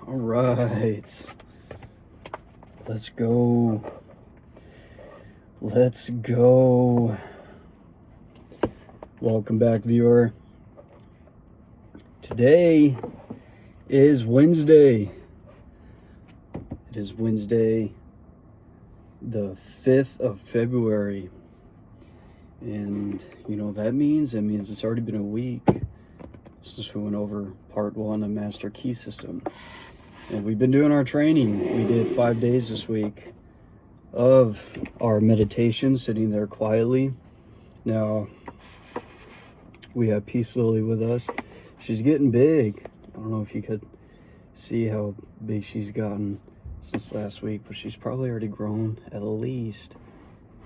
All right, let's go. Let's go. Welcome back, viewer. Today is Wednesday. It is Wednesday, the 5th of February. And you know what that means? That means it's already been a week since we went over part 1 of Master Key System. And we've been doing our training. We did 5 days this week of our meditation, sitting there quietly. Now, we have Peace Lily with us. She's getting big. I don't know if you could see how big she's gotten since last week, but she's probably already grown at least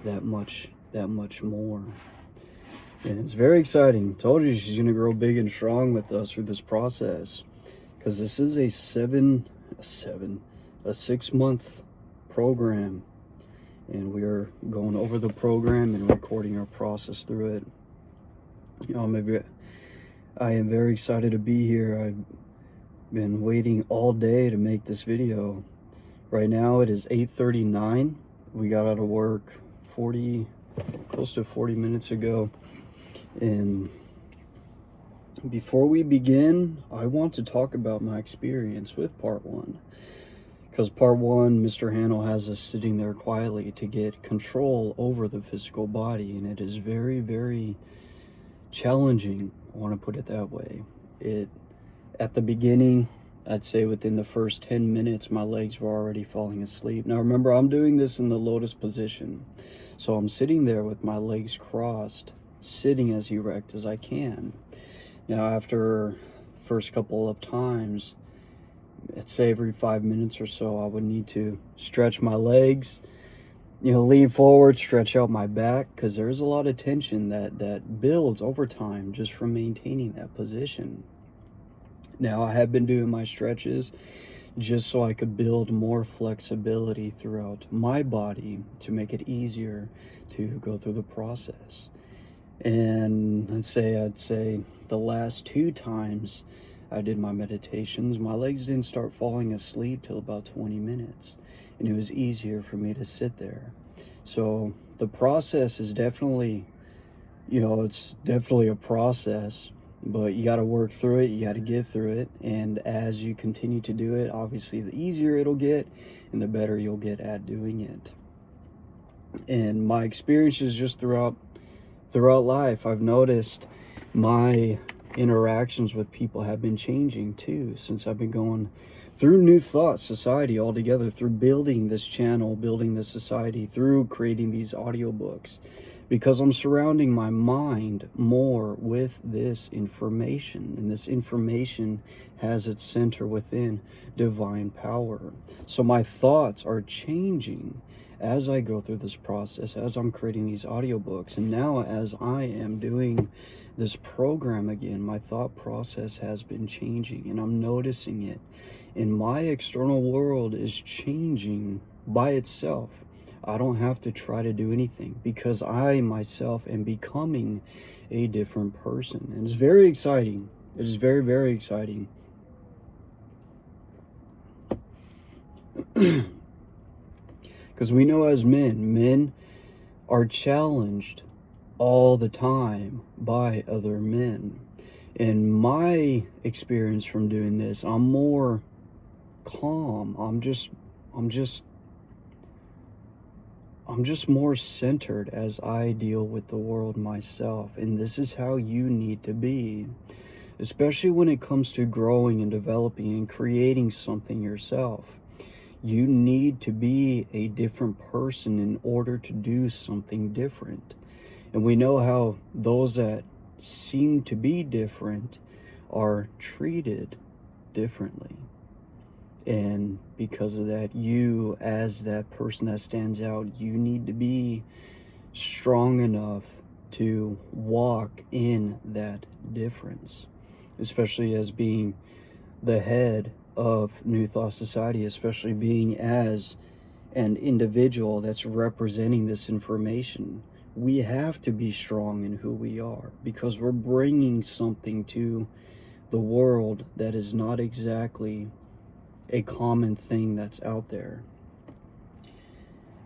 that much more. And it's very exciting. Told you she's gonna grow big and strong with us through this process, because this is a 6-month program, and we are going over the program and recording our process through it. You know, maybe I am very excited to be here. I've been waiting all day to make this video. Right now it is 8:39. We got out of work close to 40 minutes ago. And before we begin, I want to talk about my experience with part 1. Because part 1, Mr. Hanel has us sitting there quietly to get control over the physical body. And it is very, very challenging. I want to put it that way. At the beginning, I'd say within the first 10 minutes, my legs were already falling asleep. Now remember, I'm doing this in the lotus position. So I'm sitting there with my legs crossed, sitting as erect as I can. Now after the first couple of times, let's say every 5 minutes or so, I would need to stretch my legs, lean forward, stretch out my back, because there's a lot of tension that builds over time just from maintaining that position. Now, I have been doing my stretches just so I could build more flexibility throughout my body to make it easier to go through the process. And I'd say the last 2 times I did my meditations, my legs didn't start falling asleep till about 20 minutes. And it was easier for me to sit there. So the process is definitely, it's definitely a process, but you got to work through it. You got to get through it. And as you continue to do it, obviously the easier it'll get and the better you'll get at doing it. And my experiences just throughout life, I've noticed my interactions with people have been changing too, since I've been going through New Thought Society altogether, through building this channel, building this society, through creating these audiobooks, because I'm surrounding my mind more with this information, and this information has its center within divine power. So my thoughts are changing as I go through this process, as I'm creating these audiobooks, and now as I am doing this program again, my thought process has been changing, and I'm noticing it. And my external world is changing by itself. I don't have to try to do anything, because I myself am becoming a different person. And it's very exciting. It is very, very exciting. Because we know as men are challenged all the time by other men. And my experience from doing this, I'm more calm. I'm just more centered as I deal with the world myself. And this is how you need to be, especially when it comes to growing and developing and creating something yourself. You need to be a different person in order to do something different. And we know how those that seem to be different are treated differently. And because of that, you, as that person that stands out, you need to be strong enough to walk in that difference, especially as being the head of New Thought Society, especially being as an individual that's representing this information. We have to be strong in who we are, because we're bringing something to the world that is not exactly a common thing that's out there.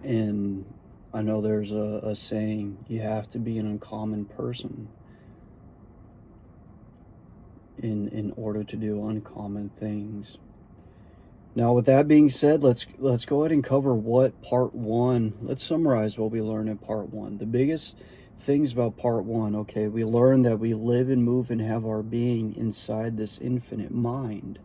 And I know there's a saying, you have to be an uncommon person in order to do uncommon things. Now, with that being said, let's go ahead and cover what part one. Let's summarize what we learned in part one. The biggest things about part one, okay, we learned that we live and move and have our being inside this infinite mind.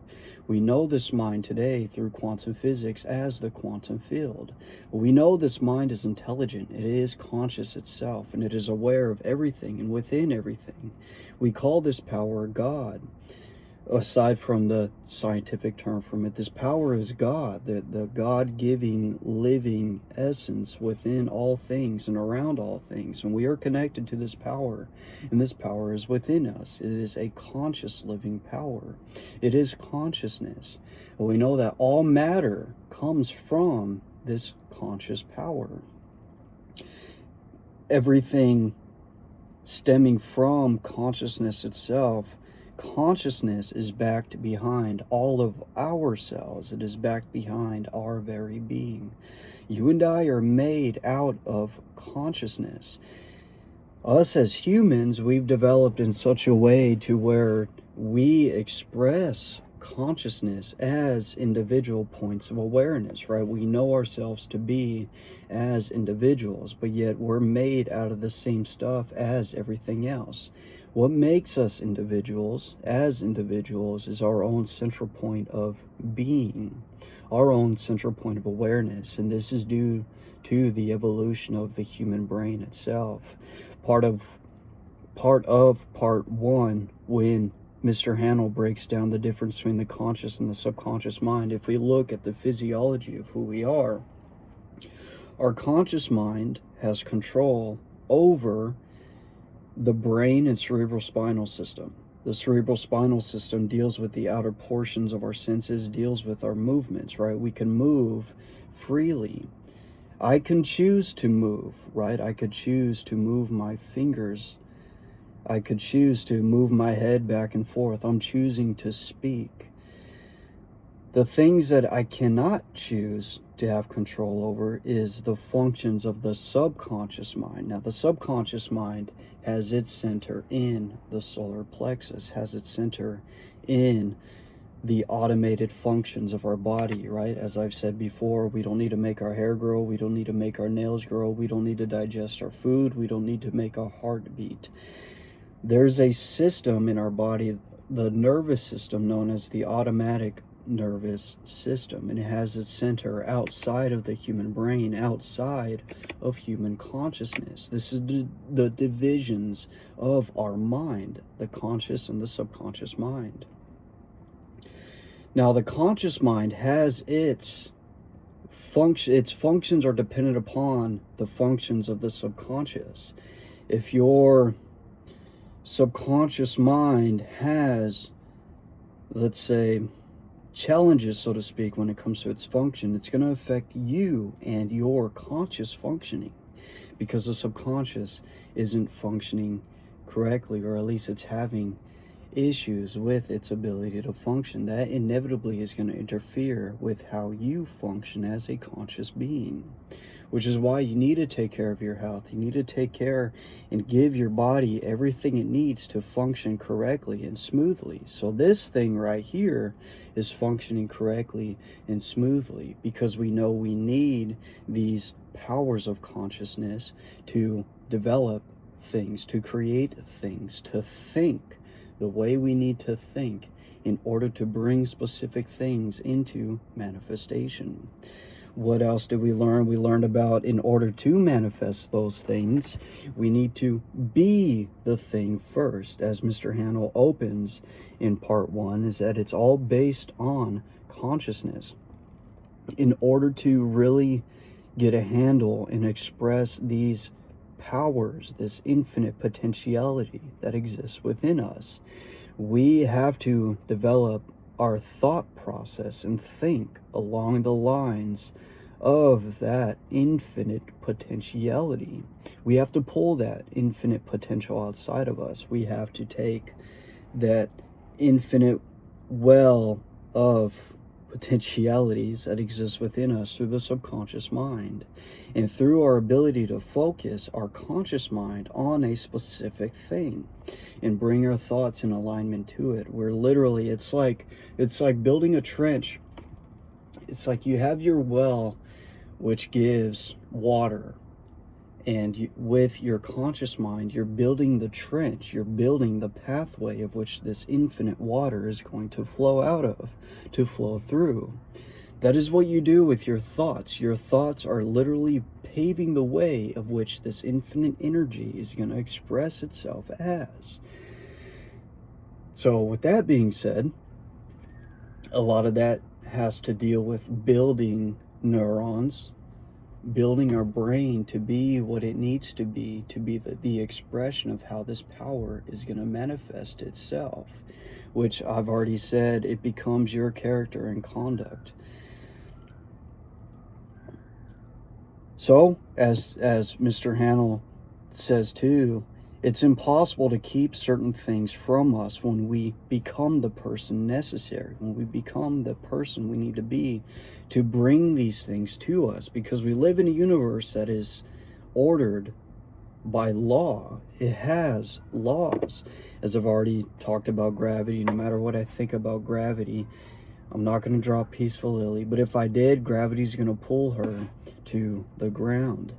We know this mind today through quantum physics as the quantum field. We know this mind is intelligent. It is conscious itself, and it is aware of everything and within everything. We call this power God. Aside from the scientific term from it, this power is God, the God-giving, living essence within all things and around all things. And we are connected to this power, and this power is within us. It is a conscious living power. It is consciousness. And we know that all matter comes from this conscious power. Everything stemming from consciousness itself. Consciousness is backed behind all of our cells. It is backed behind our very being. You and I are made out of consciousness. Us as humans, we've developed in such a way to where we express consciousness as individual points of awareness, right? We know ourselves to be as individuals, but yet we're made out of the same stuff as everything else. What makes us individuals as individuals is our own central point of being, our own central point of awareness, and this is due to the evolution of the human brain itself. Part of part one, when Mr. Hanel breaks down the difference between the conscious and the subconscious mind, if we look at the physiology of who we are, our conscious mind has control over the brain and cerebral spinal system. The cerebral spinal system deals with the outer portions of our senses, deals with our movements, right? We can move freely. I can choose to move, right? I could choose to move my fingers. I could choose to move my head back and forth. I'm choosing to speak. The things that I cannot choose to have control over is the functions of the subconscious mind. Now, the subconscious mind has its center in the solar plexus, has its center in the automated functions of our body, right? As I've said before, we don't need to make our hair grow. We don't need to make our nails grow. We don't need to digest our food. We don't need to make our heart beat. There's a system in our body, the nervous system, known as the automatic nervous system, and it has its center outside of the human brain, outside of human consciousness. This is the divisions of our mind, the conscious and the subconscious mind. Now, the conscious mind has its functions are dependent upon the functions of the subconscious. If your subconscious mind has, let's say, challenges, so to speak, when it comes to its function, it's going to affect you and your conscious functioning, because the subconscious isn't functioning correctly, or at least it's having issues with its ability to function. That inevitably is going to interfere with how you function as a conscious being, which is why you need to take care of your health. You need to take care and give your body everything it needs to function correctly and smoothly. So this thing right here is functioning correctly and smoothly because we know we need these powers of consciousness to develop things, to create things, to think the way we need to think in order to bring specific things into manifestation. What else did we learn? We learned about, in order to manifest those things, we need to be the thing first. As Mr. Hanel opens in part one, is that it's all based on consciousness. In order to really get a handle and express these powers, this infinite potentiality that exists within us, we have to develop our thought process and think along the lines of that infinite potentiality. We have to pull that infinite potential outside of us. We have to take that infinite well of potentialities that exist within us through the subconscious mind. And through our ability to focus our conscious mind on a specific thing and bring our thoughts in alignment to it, where literally it's like building a trench. It's like you have your well, which gives water, and with your conscious mind, you're building the trench, you're building the pathway of which this infinite water is going to flow out of, to flow through. That is what you do with your thoughts. Your thoughts are literally paving the way of which this infinite energy is going to express itself as. So with that being said, a lot of that has to deal with building neurons, building our brain to be what it needs to be the expression of how this power is going to manifest itself, which I've already said, it becomes your character and conduct. So, as Mr. Hanel says too, it's impossible to keep certain things from us when we become the person necessary, when we become the person we need to be to bring these things to us, because we live in a universe that is ordered by law. It has laws. As I've already talked about gravity, no matter what I think about gravity, I'm not going to drop Peaceful Lily, but if I did, gravity's going to pull her to the ground.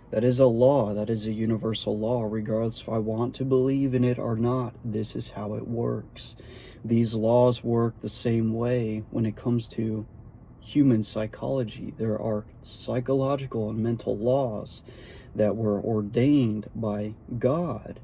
That is a law. That is a universal law, regardless if I want to believe in it or not. This is how it works. These laws work the same way when it comes to human psychology. There are psychological and mental laws that were ordained by God.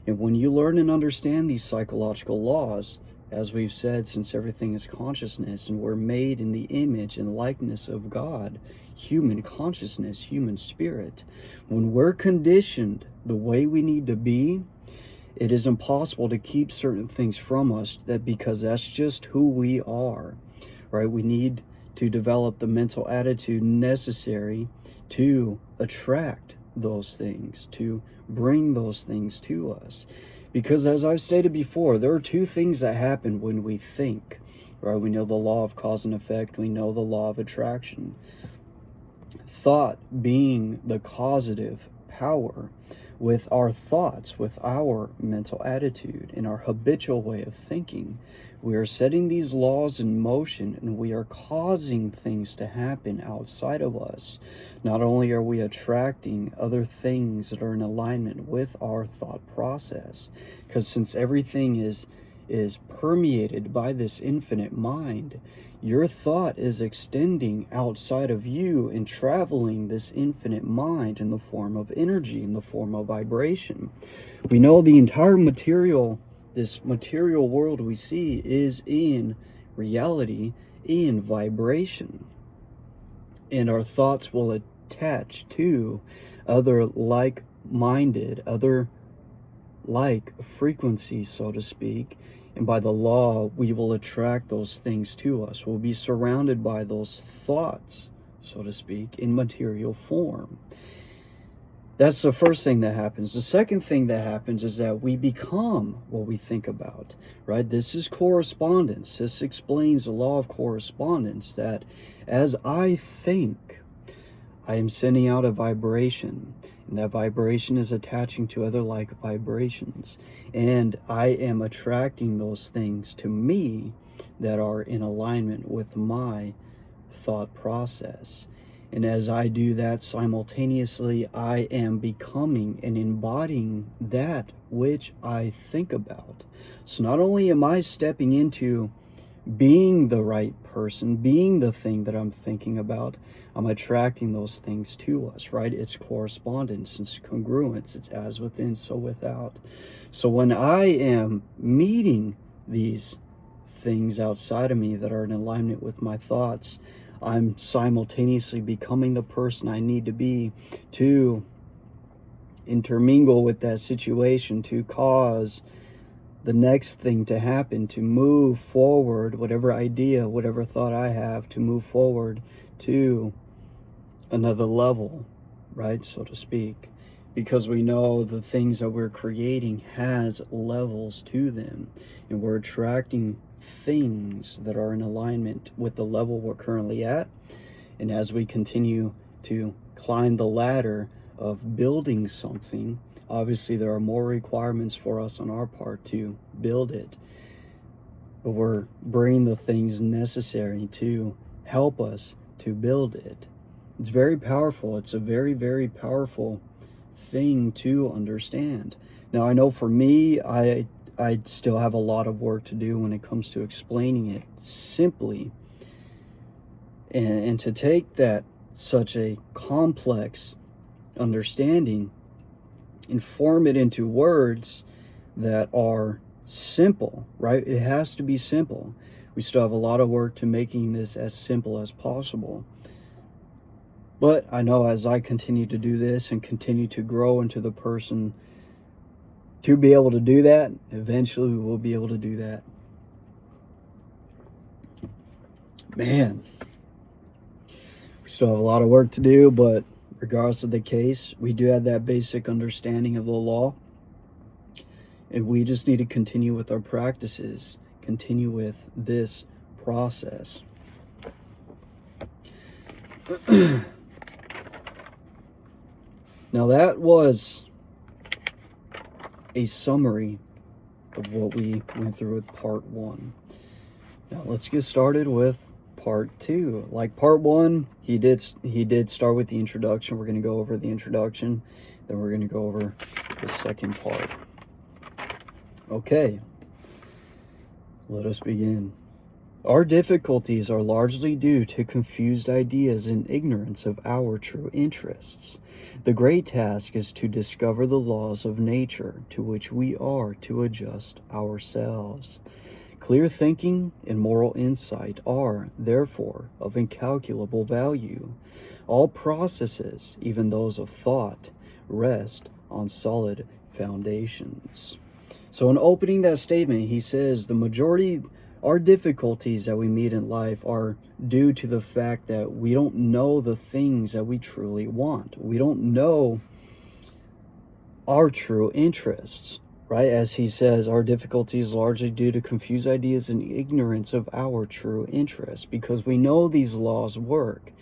And when you learn and understand these psychological laws, as we've said, since everything is consciousness and we're made in the image and likeness of God, human consciousness, human spirit, when we're conditioned the way we need to be, it is impossible to keep certain things from us, that because that's just who we are, right? We need to develop the mental attitude necessary to attract those things, to bring those things to us. Because as I've stated before, there are two things that happen when we think, right? We know the law of cause and effect. We know the law of attraction. Thought being the causative power. With our thoughts, with our mental attitude, and our habitual way of thinking, we are setting these laws in motion, and we are causing things to happen outside of us. Not only are we attracting other things that are in alignment with our thought process, because since everything is permeated by this infinite mind, your thought is extending outside of you and traveling this infinite mind in the form of energy, in the form of vibration. We know the entire this material world we see is in reality in vibration. And our thoughts will attach to other like-minded, other like frequencies, so to speak. And by the law, we will attract those things to us. We'll be surrounded by those thoughts, so to speak, in material form. That's the first thing that happens. The second thing that happens is that we become what we think about, right? This is correspondence. This explains the law of correspondence, that as I think, I am sending out a vibration, and that vibration is attaching to other like vibrations. And I am attracting those things to me that are in alignment with my thought process. And as I do that, simultaneously, I am becoming and embodying that which I think about. So not only am I stepping into being the right person, being the thing that I'm thinking about, I'm attracting those things to us, right? It's correspondence, it's congruence, it's as within, so without. So when I am meeting these things outside of me that are in alignment with my thoughts, I'm simultaneously becoming the person I need to be to intermingle with that situation, to cause the next thing to happen, to move forward, whatever idea, whatever thought I have, to move forward to another level, right, so to speak. Because we know the things that we're creating has levels to them, and we're attracting things that are in alignment with the level we're currently at. And as we continue to climb the ladder of building something, obviously there are more requirements for us on our part to build it. But we're bringing the things necessary to help us to build it. It's very powerful. It's a very, very powerful thing to understand. Now, I know for me, I still have a lot of work to do when it comes to explaining it simply. And to take that such a complex understanding and form it into words that are simple, right? It has to be simple. We still have a lot of work to making this as simple as possible. But I know as I continue to do this and continue to grow into the person to be able to do that, eventually we will be able to do that. Man, we still have a lot of work to do, but regardless of the case, we do have that basic understanding of the law. And we just need to continue with our practices, continue with this process. Now that was a summary of what we went through with part 1. Now let's get started with part 2. Like part 1, he did start with the introduction. We're going to go over the introduction, then we're going to go over the second part. Okay, let us begin. Our difficulties are largely due to confused ideas and ignorance of our true interests. The great task is to discover the laws of nature to which we are to adjust ourselves. Clear thinking and moral insight are, therefore, of incalculable value. All processes, even those of thought, rest on solid foundations. So in opening that statement, he says the majority, our difficulties that we meet in life are due to the fact that we don't know the things that we truly want. We don't know our true interests, right? As he says, our difficulties largely due to confused ideas and ignorance of our true interests, because we know these laws work.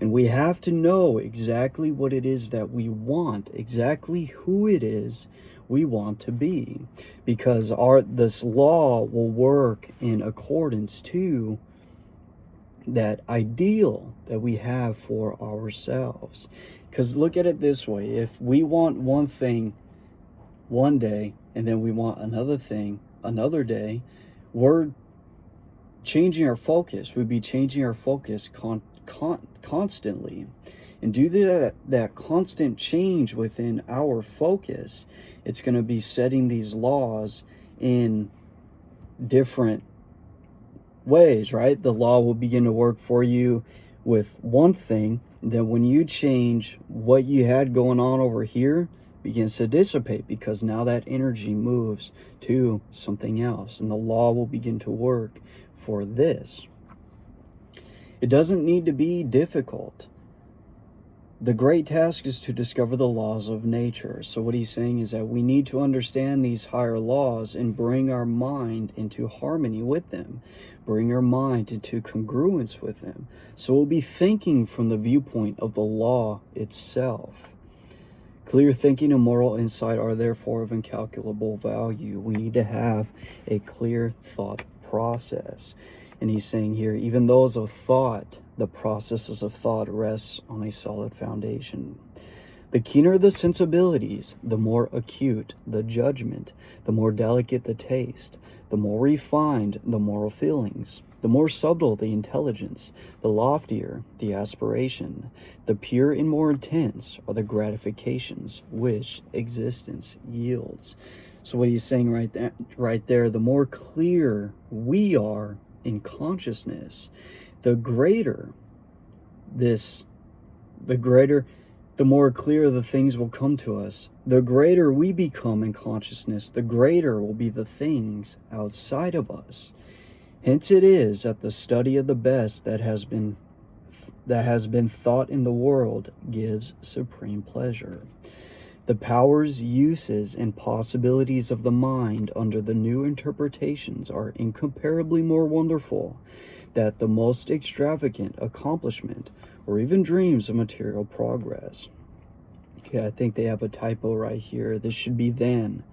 And we have to know exactly what it is that we want, exactly who it is we want to be, because this law will work in accordance to that ideal that we have for ourselves. Because look at it this way: if we want one thing one day and then we want another thing another day, we're changing our focus. We'd be changing our focus constantly. And due to that constant change within our focus, it's going to be setting these laws in different ways, right? The law will begin to work for you with one thing, then when you change, what you had going on over here begins to dissipate, because now that energy moves to something else, and the law will begin to work for this. It doesn't need to be difficult. The great task is to discover the laws of nature. So what he's saying is that we need to understand these higher laws and bring our mind into harmony with them. Bring our mind into congruence with them. So we'll be thinking from the viewpoint of the law itself. Clear thinking and moral insight are therefore of incalculable value. We need to have a clear thought process. And he's saying here, even those of thought, the processes of thought rests on a solid foundation. The keener the sensibilities, the more acute the judgment, the more delicate the taste, the more refined the moral feelings, the more subtle the intelligence, the loftier the aspiration, the pure and more intense are the gratifications which existence yields. So what he's saying right there, the more clear we are in consciousness, the more clear the things will come to us. The greater we become in consciousness, the greater will be the things outside of us. Hence it is that the study of the best that has been thought in the world gives supreme pleasure. The powers, uses, and possibilities of the mind under the new interpretations are incomparably more wonderful than the most extravagant accomplishment or even dreams of material progress. Okay, I think they have a typo right here. This should be then.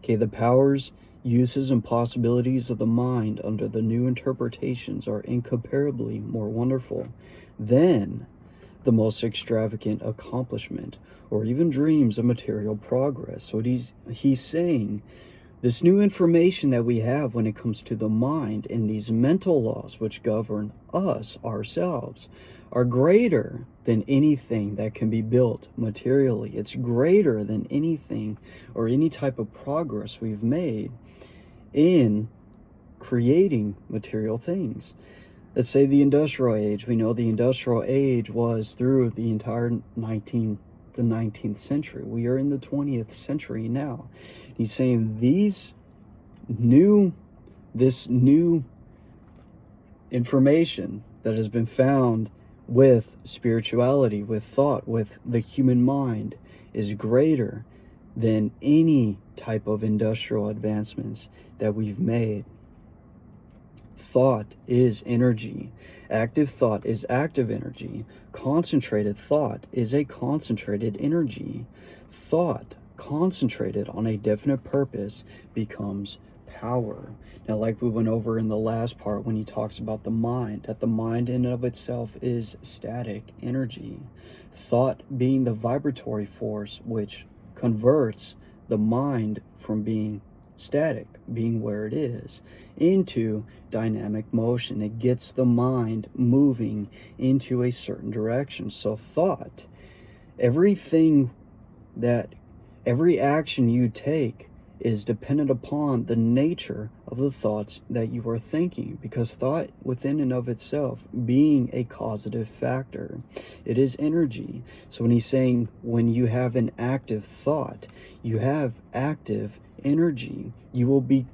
Okay, the powers, uses, and possibilities of the mind under the new interpretations are incomparably more wonderful than the most extravagant accomplishment or even dreams of material progress. So he's saying this new information that we have when it comes to the mind and these mental laws which govern us ourselves are greater than anything that can be built materially. It's greater than anything or any type of progress we've made in creating material things. Let's say the industrial age. We know the industrial age was through the entire 19th century. We are in the 20th century now. He's saying this new information that has been found with spirituality, with thought, with the human mind is greater than any type of industrial advancements that we've made. Thought is energy. Active thought is active energy. Concentrated thought is a concentrated energy. Thought concentrated on a definite purpose becomes power. Now, like we went over in the last part when he talks about the mind, that the mind in and of itself is static energy. Thought being the vibratory force which converts the mind from being static, being where it is, into dynamic motion. It gets the mind moving into a certain direction. So thought, every action you take is dependent upon the nature of the thoughts that you are thinking, because thought within and of itself being a causative factor, it is energy. So when he's saying when you have an active thought, you have active energy, you will be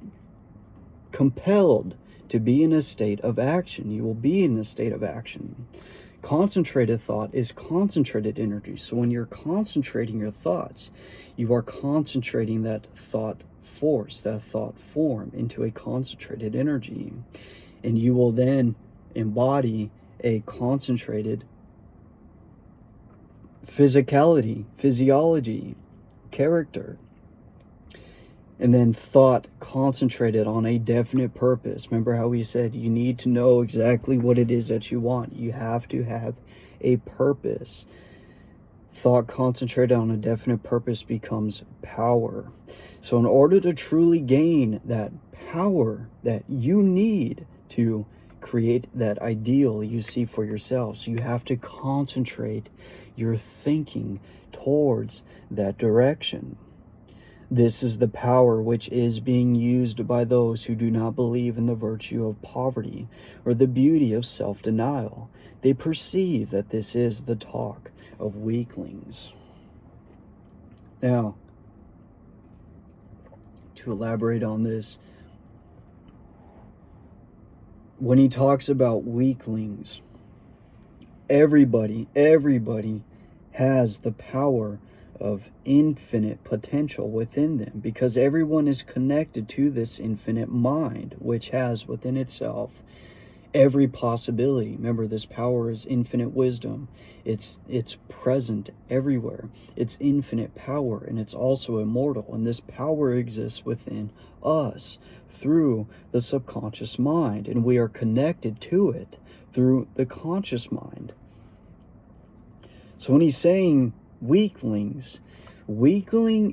compelled to be in a state of action. You will be in a state of action. Concentrated thought is concentrated energy. So when you're concentrating your thoughts, you are concentrating that thought force, that thought form into a concentrated energy. And you will then embody a concentrated physicality, physiology, character. And then thought concentrated on a definite purpose. Remember how we said you need to know exactly what it is that you want. You have to have a purpose. Thought concentrated on a definite purpose becomes power. So in order to truly gain that power that you need to create that ideal you see for yourself, so you have to concentrate your thinking towards that direction. This is the power which is being used by those who do not believe in the virtue of poverty or the beauty of self-denial. They perceive that this is the talk of weaklings. Now, to elaborate on this, when he talks about weaklings, everybody has the power of infinite potential within them, because everyone is connected to this infinite mind which has within itself every possibility. Remember, this power is infinite wisdom. It's present everywhere. It's infinite power, and it's also immortal, and this power exists within us through the subconscious mind, and we are connected to it through the conscious mind. So when he's saying weaklings, weakling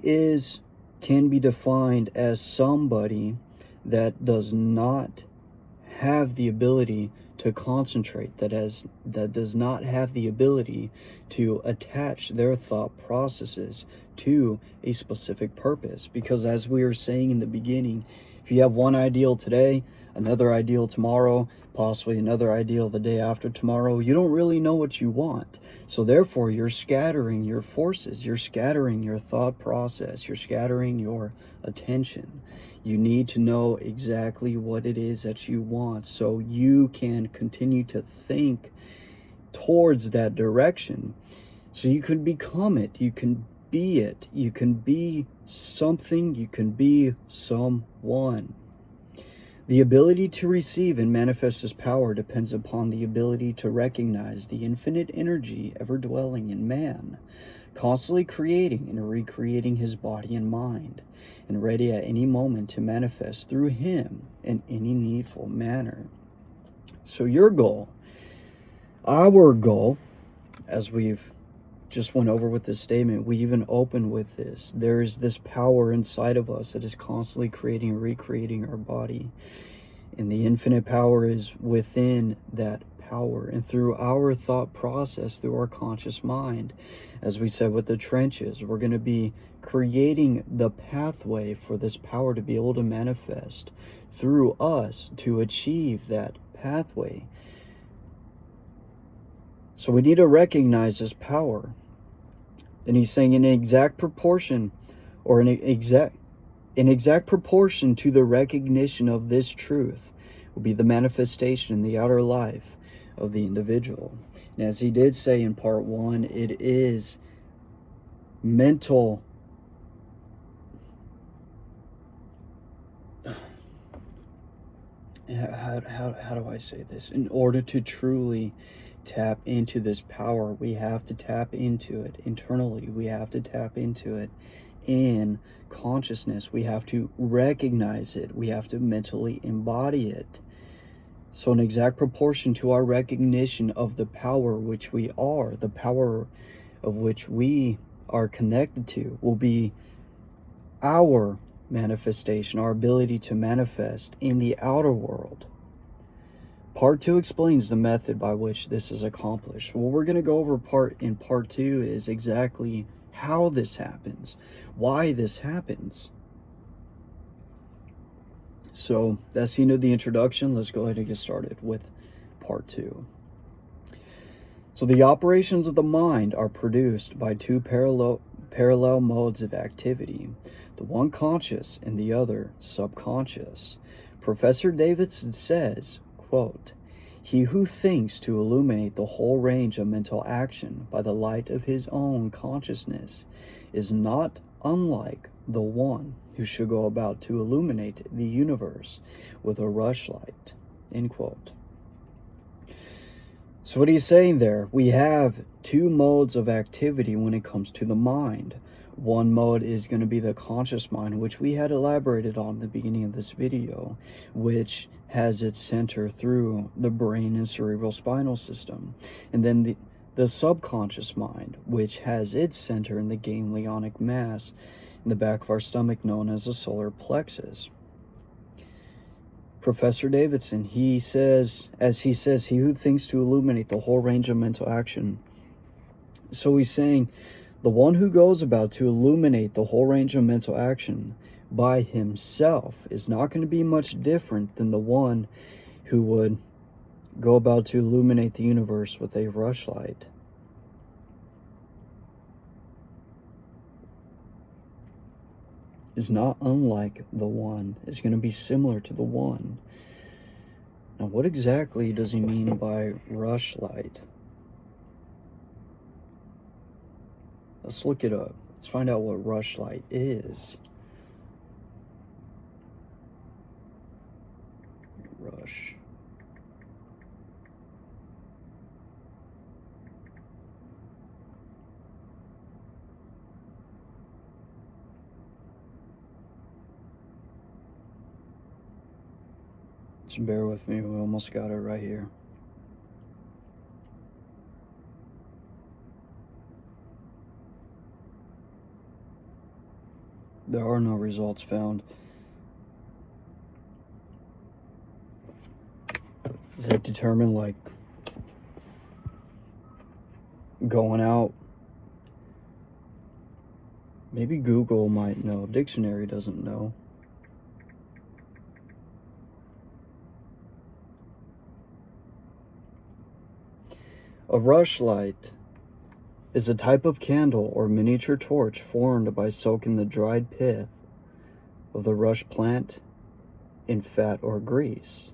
can be defined as somebody that does not have the ability to concentrate, that does not have the ability to attach their thought processes to a specific purpose. Because as we were saying in the beginning, if you have one ideal today, another ideal tomorrow, possibly another ideal the day after tomorrow, you don't really know what you want. So therefore, you're scattering your forces, you're scattering your thought process, you're scattering your attention. You need to know exactly what it is that you want so you can continue to think towards that direction. So you can become it. You can be it. You can be something. You can be someone. The ability to receive and manifest this power depends upon the ability to recognize the infinite energy ever dwelling in man, constantly creating and recreating his body and mind, and ready at any moment to manifest through him in any needful manner. So your goal, our goal, as we've just went over with this statement, we even open with this. There is this power inside of us that is constantly creating and recreating our body. And the infinite power is within that power. And through our thought process, through our conscious mind, as we said with the trenches, we're going to be creating the pathway for this power to be able to manifest through us to achieve that pathway. So we need to recognize this power. And he's saying in an exact proportion, or in exact proportion to the recognition of this truth will be the manifestation in the outer life of the individual. And as he did say in part 1, it is mental. How do I say this? In order to truly tap into this power, we have to tap into it internally. We have to tap into it in consciousness. We have to recognize it. We have to mentally embody it. So in exact proportion to our recognition of the power which we are, the power of which we are connected to, will be our manifestation, our ability to manifest in the outer world. Part 2 explains the method by which this is accomplished. What we're going to go over in part 2 is exactly how this happens, why this happens. So that's the end of the introduction. Let's go ahead and get started with part 2. So the operations of the mind are produced by two parallel modes of activity, the one conscious and the other subconscious. Professor Davidson says, quote, "He who thinks to illuminate the whole range of mental action by the light of his own consciousness is not unlike the one who should go about to illuminate the universe with a rushlight." End quote. So what he's saying there, we have two modes of activity when it comes to the mind. One mode is going to be the conscious mind, which we had elaborated on in the beginning of this video, which has its center through the brain and cerebral spinal system. And then the subconscious mind, which has its center in the ganglionic mass in the back of our stomach, known as the solar plexus. Professor Davidson, he says, he who thinks to illuminate the whole range of mental action. So he's saying, the one who goes about to illuminate the whole range of mental action by himself is not going to be much different than the one who would go about to illuminate the universe with a rushlight. Is not unlike the one. Is going to be similar to the one. Now, what exactly does he mean by rushlight? Let's look it up. Let's find out what rushlight is. Rush. Just bear with me, we almost got it right here. There are no results found. Is that determined like going out? Maybe Google might know. Dictionary doesn't know. A rushlight is a type of candle or miniature torch formed by soaking the dried pith of the rush plant in fat or grease.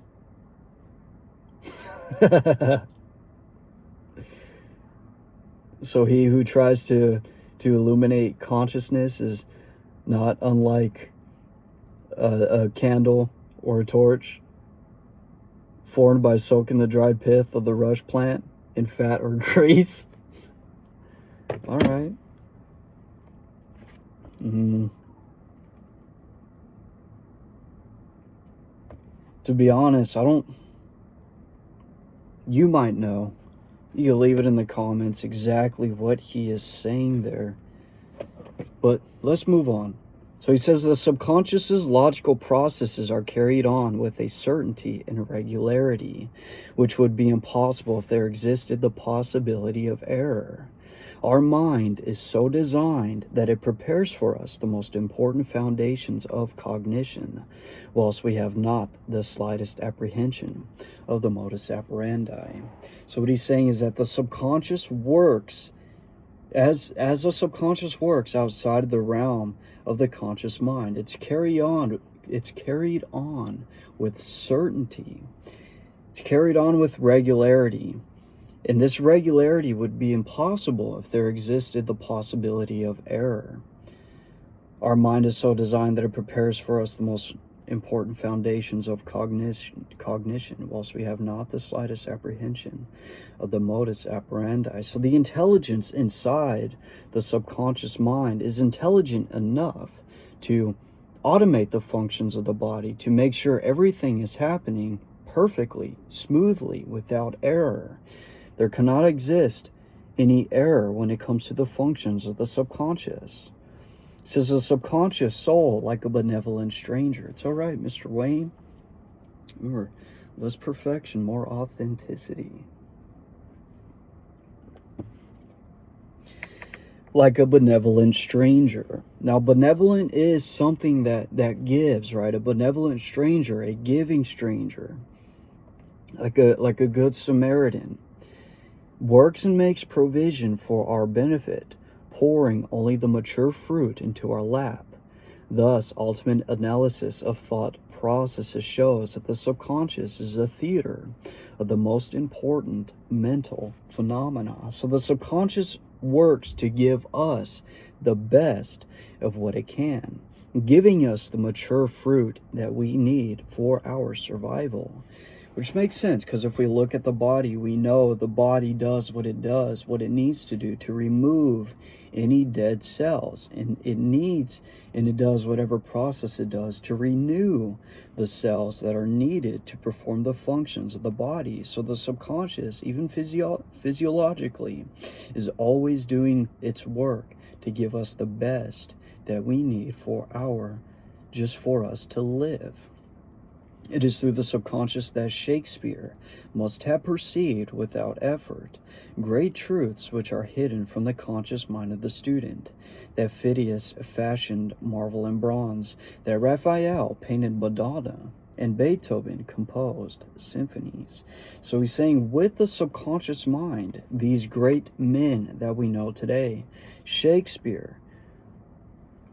So he who tries to to illuminate consciousness is not unlike a candle or a torch formed by soaking the dried pith of the rush plant in fat or grease. All right. To be honest, you might know. You can leave it in the comments exactly what he is saying there. But let's move on. So he says the subconscious's logical processes are carried on with a certainty and regularity, which would be impossible if there existed the possibility of error. Our mind is so designed that it prepares for us the most important foundations of cognition, whilst we have not the slightest apprehension of the modus operandi. So what he's saying is that the subconscious works as the subconscious works outside of the realm of the conscious mind. It's carried on with certainty. It's carried on with regularity. And this regularity would be impossible if there existed the possibility of error. Our mind is so designed that it prepares for us the most important foundations of cognition, whilst we have not the slightest apprehension of the modus operandi. So the intelligence inside the subconscious mind is intelligent enough to automate the functions of the body, to make sure everything is happening perfectly, smoothly, without error. There cannot exist any error when it comes to the functions of the subconscious. It says the subconscious soul like a benevolent stranger. It's all right, Mr. Wayne. Remember, less perfection, more authenticity. Like a benevolent stranger. Now, benevolent is something that gives, right? A benevolent stranger, a giving stranger, like a good Samaritan, works and makes provision for our benefit, pouring only the mature fruit into our lap. Thus, ultimate analysis of thought processes shows that the subconscious is a theater of the most important mental phenomena. So the subconscious works to give us the best of what it can, giving us the mature fruit that we need for our survival. Which makes sense, because if we look at the body, we know the body does, what it needs to do to remove any dead cells. And it does whatever process it does to renew the cells that are needed to perform the functions of the body. So the subconscious, even physiologically, is always doing its work to give us the best that we need for us to live. It is through the subconscious that Shakespeare must have perceived without effort great truths which are hidden from the conscious mind of the student, that Phidias fashioned marble and bronze, that Raphael painted Madonna, and Beethoven composed symphonies. So he's saying with the subconscious mind, these great men that we know today, Shakespeare,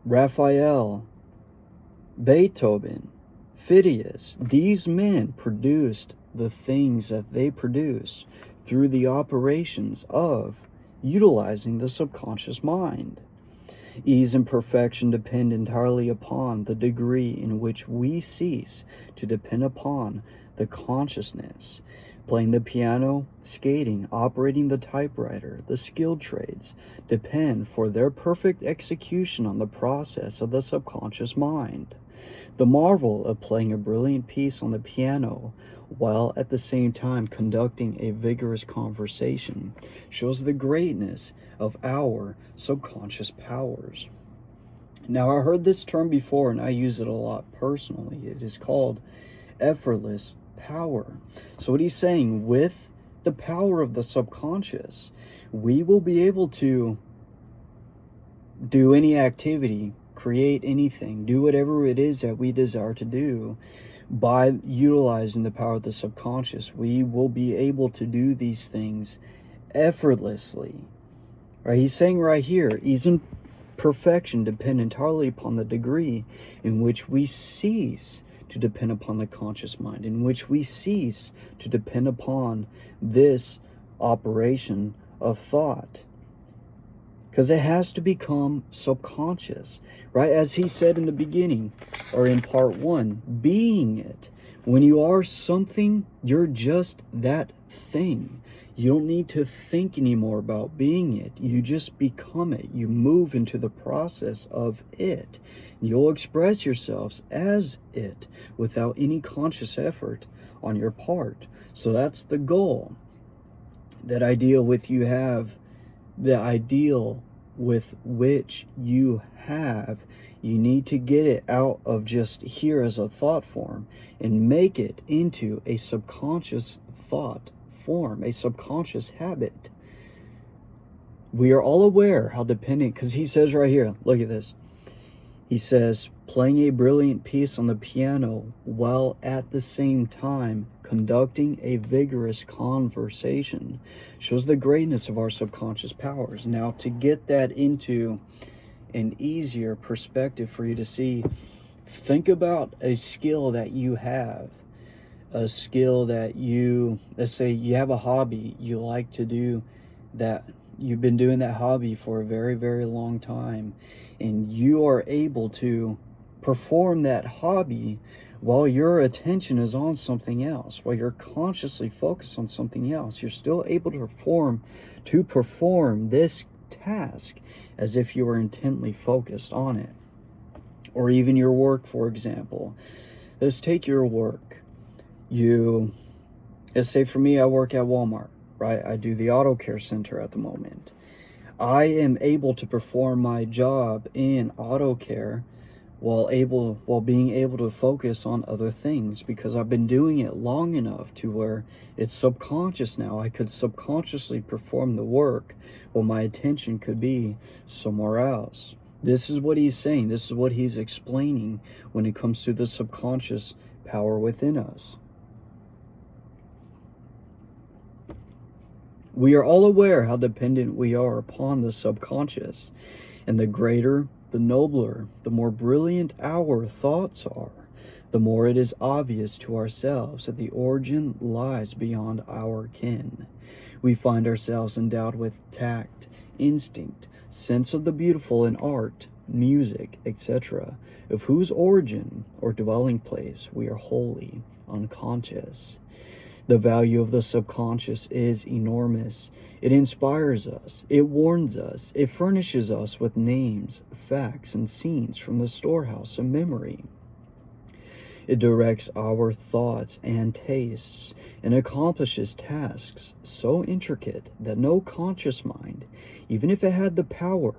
Raphael, Beethoven, Phidias, these men produced the things that they produce through the operations of utilizing the subconscious mind. Ease and perfection depend entirely upon the degree in which we cease to depend upon the consciousness. Playing the piano, skating, operating the typewriter, the skilled trades depend for their perfect execution on the process of the subconscious mind. The marvel of playing a brilliant piece on the piano while at the same time conducting a vigorous conversation shows the greatness of our subconscious powers. Now, I heard this term before and I use it a lot personally. It is called effortless power. So what he's saying, with the power of the subconscious, we will be able to do any activity, create anything, do whatever it is that we desire to do by utilizing the power of the subconscious. We will be able to do these things effortlessly. Right? He's saying right here, ease and perfection depend entirely upon the degree in which we cease to depend upon the conscious mind, in which we cease to depend upon this operation of thought. because it has to become subconscious, right? As he said in the beginning, or in part 1, being it. When you are something, you're just that thing. You don't need to think anymore about being it. You just become it. You move into the process of it. You'll express yourselves as it without any conscious effort on your part. So that's the goal. That ideal with you have, the ideal with which you have, you need to get it out of just here as a thought form and make it into a subconscious thought form, a subconscious habit. We are all aware how dependent, because he says right here, look at this. He says, playing a brilliant piece on the piano while at the same time conducting a vigorous conversation shows the greatness of our subconscious powers. Now, to get that into an easier perspective for you to see, think about a skill that you have, a skill that you, let's say you have a hobby you like to do, that you've been doing that hobby for a very, very long time, and you are able to perform that hobby while your attention is on something else, while you're consciously focused on something else. You're still able to perform this task as if you were intently focused on it. Or even your work, for example. Let's take your work. Let's say for me, I work at Walmart, right? I do the auto care center at the moment. I am able to perform my job in auto care while being able to focus on other things, because I've been doing it long enough to where it's subconscious now. I could subconsciously perform the work while my attention could be somewhere else. This is what he's saying. This is what he's explaining when it comes to the subconscious power within us. We are all aware how dependent we are upon the subconscious, and the greater, the nobler, the more brilliant our thoughts are, the more it is obvious to ourselves that the origin lies beyond our ken. We find ourselves endowed with tact, instinct, sense of the beautiful in art, music, etc., of whose origin or dwelling place we are wholly unconscious. The value of the subconscious is enormous. It inspires us, it warns us, it furnishes us with names, facts, and scenes from the storehouse of memory. It directs our thoughts and tastes and accomplishes tasks so intricate that no conscious mind, even if it had the power,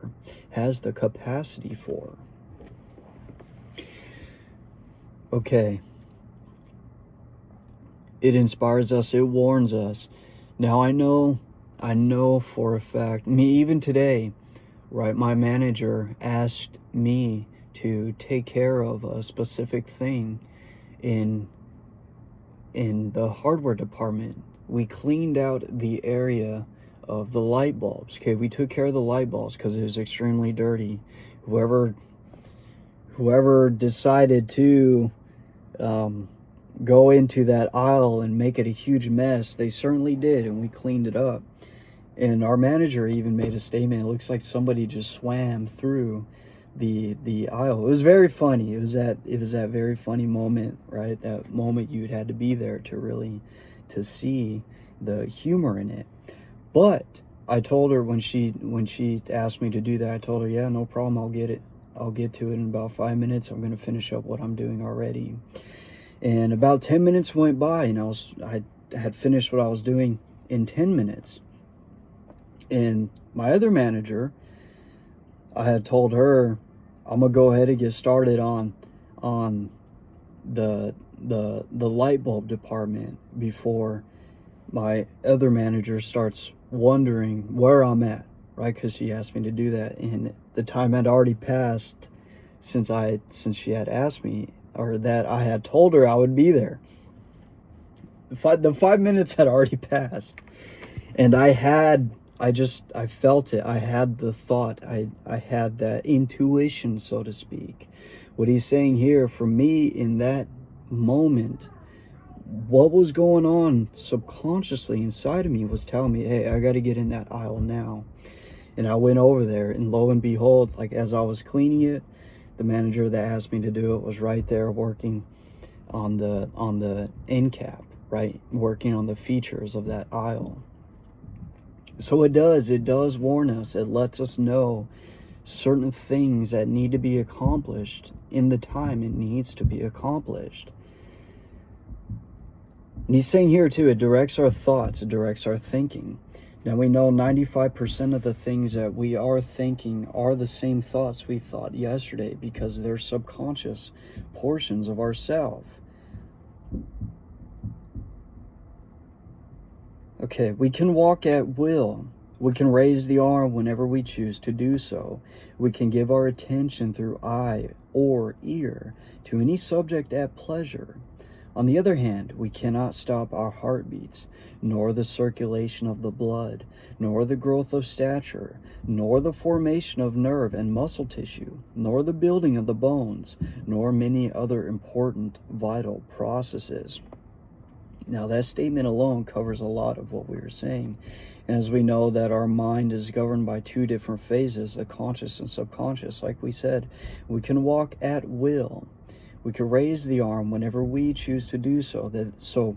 has the capacity for. Okay. It inspires us, it warns us. Now I know for a fact, even today, right, my manager asked me to take care of a specific thing in the hardware department. We cleaned out the area of the light bulbs. Okay, we took care of the light bulbs because it was extremely dirty. Whoever decided to go into that aisle and make it a huge mess, they certainly did, and we cleaned it up. And our manager even made a statement, it looks like somebody just swam through the aisle. It was very funny. It was that very funny moment, right? That moment you'd had to be there to see the humor in it. But I told her when she asked me to do that, I told her, yeah, no problem, I'll get to it in about 5 minutes. I'm going to finish up what I'm doing already. And about 10 minutes went by, and I had finished what I was doing in 10 minutes. And my other manager, I had told her, I'm gonna go ahead and get started on the light bulb department before my other manager starts wondering where I'm at, right? Because she asked me to do that, and the time had already passed since she had asked me, or that I had told her I would be there. The 5 minutes had already passed, and I felt it. I had the thought. I had that intuition, so to speak. What he's saying here, for me in that moment, what was going on subconsciously inside of me was telling me, hey, I got to get in that aisle now. And I went over there, and lo and behold, like as I was cleaning it, the manager that asked me to do it was right there working on the end cap, right? Working on the features of that aisle. So it does warn us. It lets us know certain things that need to be accomplished in the time it needs to be accomplished. And he's saying here too, it directs our thoughts, it directs our thinking. Now we know 95% of the things that we are thinking are the same thoughts we thought yesterday, because they're subconscious portions of ourselves. Okay, we can walk at will. We can raise the arm whenever we choose to do so. We can give our attention through eye or ear to any subject at pleasure. On the other hand, we cannot stop our heartbeats, nor the circulation of the blood, nor the growth of stature, nor the formation of nerve and muscle tissue, nor the building of the bones, nor many other important vital processes. Now, that statement alone covers a lot of what we were saying. And as we know that our mind is governed by two different phases, the conscious and subconscious, like we said, we can walk at will. We can raise the arm whenever we choose to do so. So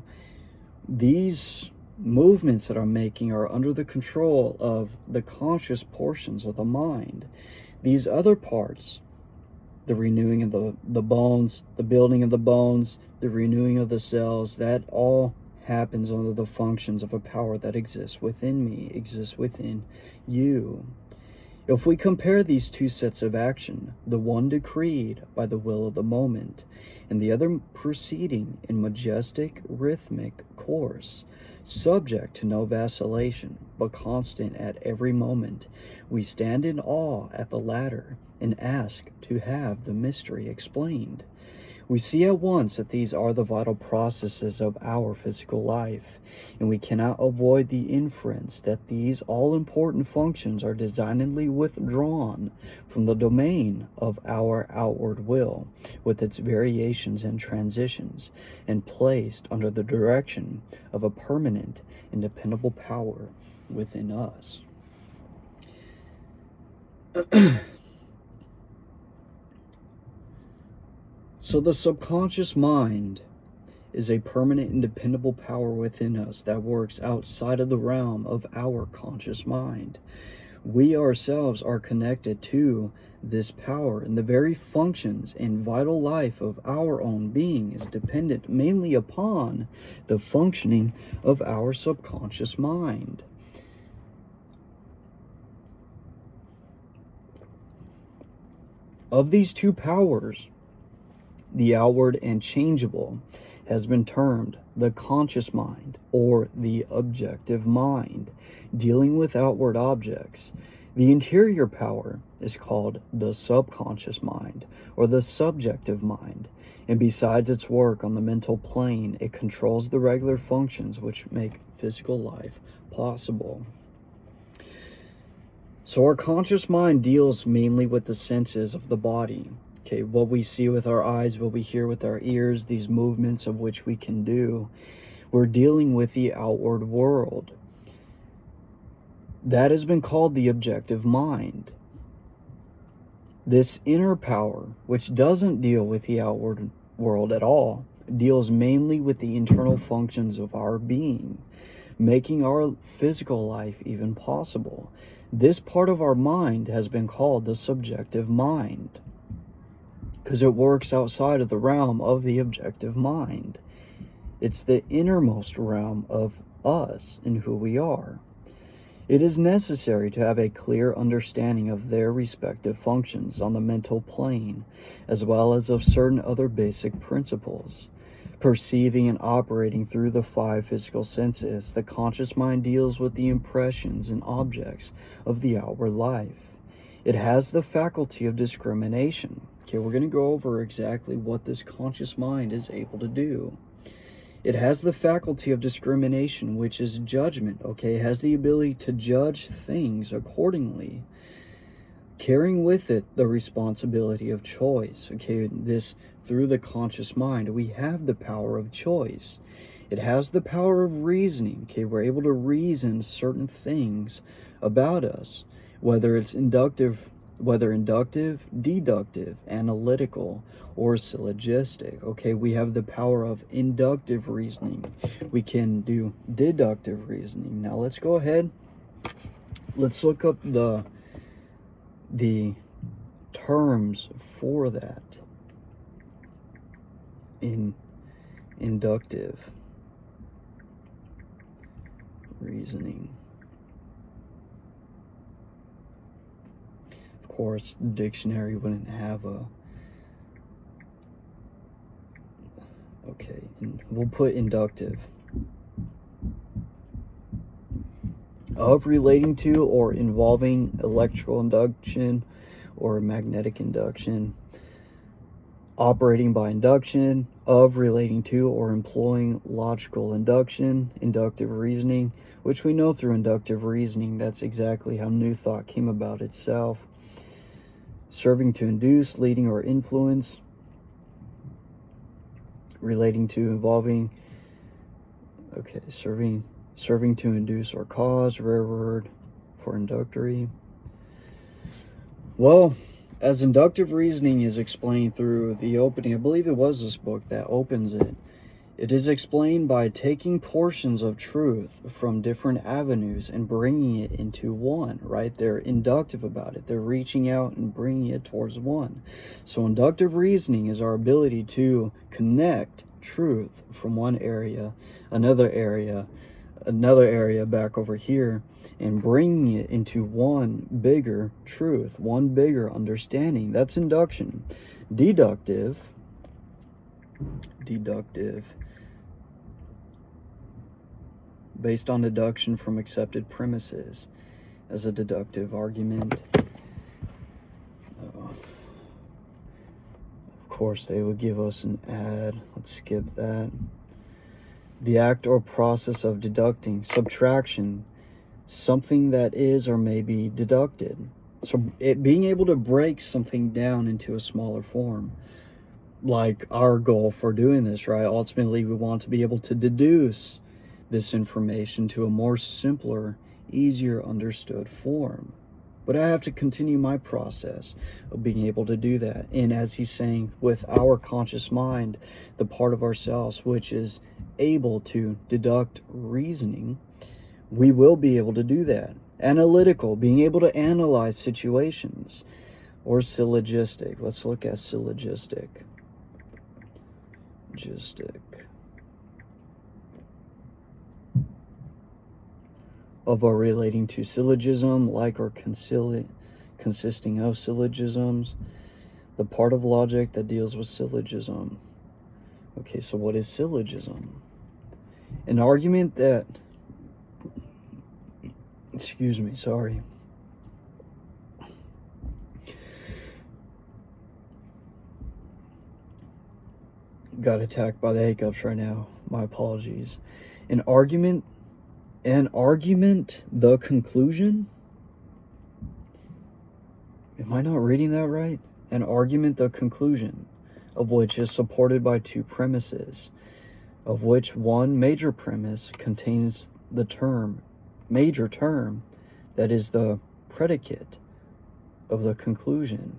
these movements that I'm making are under the control of the conscious portions of the mind. These other parts, the renewing of the bones, the building of the bones, the renewing of the cells, that all happens under the functions of a power that exists within me, exists within you. If we compare these two sets of action, the one decreed by the will of the moment, and the other proceeding in majestic rhythmic course, subject to no vacillation, but constant at every moment, we stand in awe at the latter and ask to have the mystery explained. We see at once that these are the vital processes of our physical life, and we cannot avoid the inference that these all-important functions are designedly withdrawn from the domain of our outward will, with its variations and transitions, and placed under the direction of a permanent and dependable power within us. So the subconscious mind is a permanent and dependable power within us that works outside of the realm of our conscious mind. We ourselves are connected to this power, and the very functions and vital life of our own being is dependent mainly upon the functioning of our subconscious mind. Of these two powers, the outward and changeable has been termed the conscious mind, or the objective mind, dealing with outward objects. The interior power is called the subconscious mind, or the subjective mind, and besides its work on the mental plane, it controls the regular functions which make physical life possible. So our conscious mind deals mainly with the senses of the body. Okay, what we see with our eyes, what we hear with our ears, these movements of which we can do. We're dealing with the outward world. That has been called the objective mind. This inner power, which doesn't deal with the outward world at all, deals mainly with the internal functions of our being, making our physical life even possible. This part of our mind has been called the subjective mind, because it works outside of the realm of the objective mind. It's the innermost realm of us and who we are. It is necessary to have a clear understanding of their respective functions on the mental plane, as well as of certain other basic principles. Perceiving and operating through the five physical senses, the conscious mind deals with the impressions and objects of the outward life. It has the faculty of discrimination. Okay, we're going to go over exactly what this conscious mind is able to do. It has the faculty of discrimination, which is judgment. Okay, it has the ability to judge things accordingly, carrying with it the responsibility of choice. Okay, this through the conscious mind, we have the power of choice. It has the power of reasoning. Okay, we're able to reason certain things about us. whether inductive, deductive, analytical, or syllogistic. Okay, we have the power of inductive reasoning. We can do deductive reasoning. Now let's go ahead. Let's look up the terms for that in inductive reasoning. Of course, the dictionary wouldn't have a... Okay, and we'll put inductive. Of relating to or involving electrical induction or magnetic induction, operating by induction, of relating to or employing logical induction, inductive reasoning, which we know through inductive reasoning, that's exactly how new thought came about itself. Serving to induce, leading, or influence, relating to, involving, okay, serving to induce or cause, rare word for inductory. Well, as inductive reasoning is explained through the opening, I believe it was this book that opens it. It is explained by taking portions of truth from different avenues and bringing it into one, right? They're inductive about it. They're reaching out and bringing it towards one. So inductive reasoning is our ability to connect truth from one area, another area back over here, and bringing it into one bigger truth, one bigger understanding. That's induction. Deductive, based on deduction from accepted premises, as a deductive argument. Of course, they would give us an ad. Let's skip that. The act or process of deducting, subtraction, something that is or may be deducted. So being able to break something down into a smaller form, like our goal for doing this, right? Ultimately, we want to be able to deduce this information to a more simpler, easier understood form. But I have to continue my process of being able to do that. And as he's saying, with our conscious mind, the part of ourselves which is able to deduct reasoning, we will be able to do that. Analytical, being able to analyze situations. Or syllogistic. Let's look at syllogistic. Of or relating to syllogism, like or consisting of syllogisms. The part of logic that deals with syllogism. Okay, so what is syllogism? An argument that... Excuse me, sorry. Got attacked by the hiccups right now. My apologies. An argument, the conclusion? Am I not reading that right? An argument, the conclusion, of which is supported by two premises, of which one major premise contains the major term, that is the predicate of the conclusion.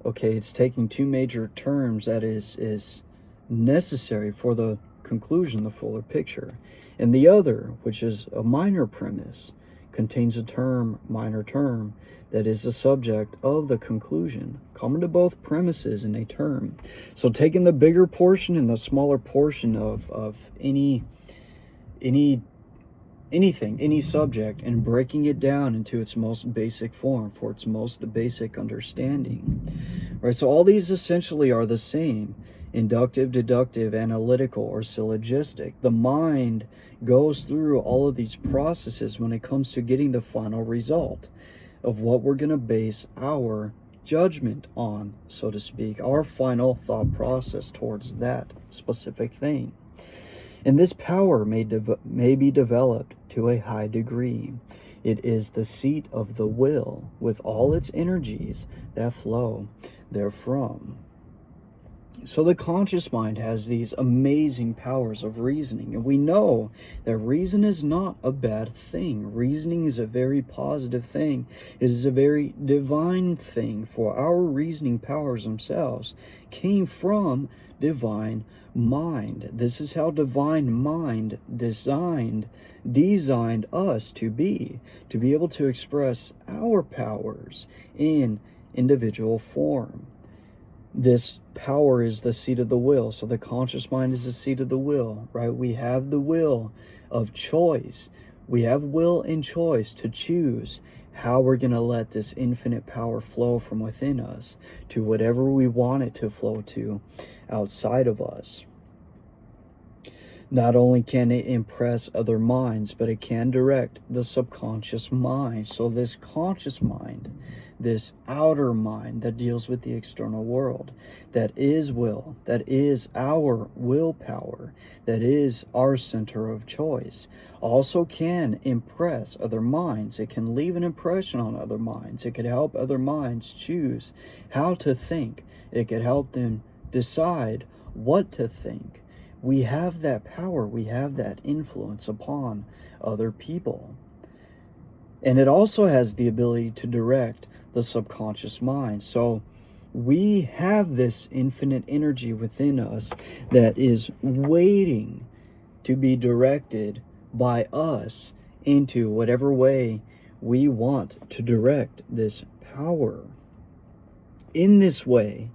Okay, it's taking two major terms that is necessary for the conclusion, the fuller picture. And the other, which is a minor premise, contains a minor term, that is the subject of the conclusion, common to both premises in a term. So taking the bigger portion and the smaller portion of any subject, and breaking it down into its most basic form for its most basic understanding. Right, so all these essentially are the same: inductive, deductive, analytical, or syllogistic. The mind goes through all of these processes when it comes to getting the final result of what we're going to base our judgment on, so to speak, our final thought process towards that specific thing. And this power may be developed to a high degree. It is the seat of the will, with all its energies that flow therefrom. So the conscious mind has these amazing powers of reasoning, and we know that reason is not a bad thing. Reasoning is a very positive thing. It is a very divine thing, for our reasoning powers themselves came from divine mind. This is how divine mind designed us to be able to express our powers in individual form. This power is the seat of the will. So the conscious mind is the seat of the will, right? We have the will of choice. We have will and choice to choose how we're going to let this infinite power flow from within us to whatever we want it to flow to outside of us. Not only can it impress other minds, but it can direct the subconscious mind. So this conscious mind, this outer mind that deals with the external world, that is will, that is our willpower, that is our center of choice, also can impress other minds. It can leave an impression on other minds. It could help other minds choose how to think. It could help them decide what to think. We have that power, we have that influence upon other people. And it also has the ability to direct the subconscious mind. So we have this infinite energy within us that is waiting to be directed by us into whatever way we want to direct this power. In this way,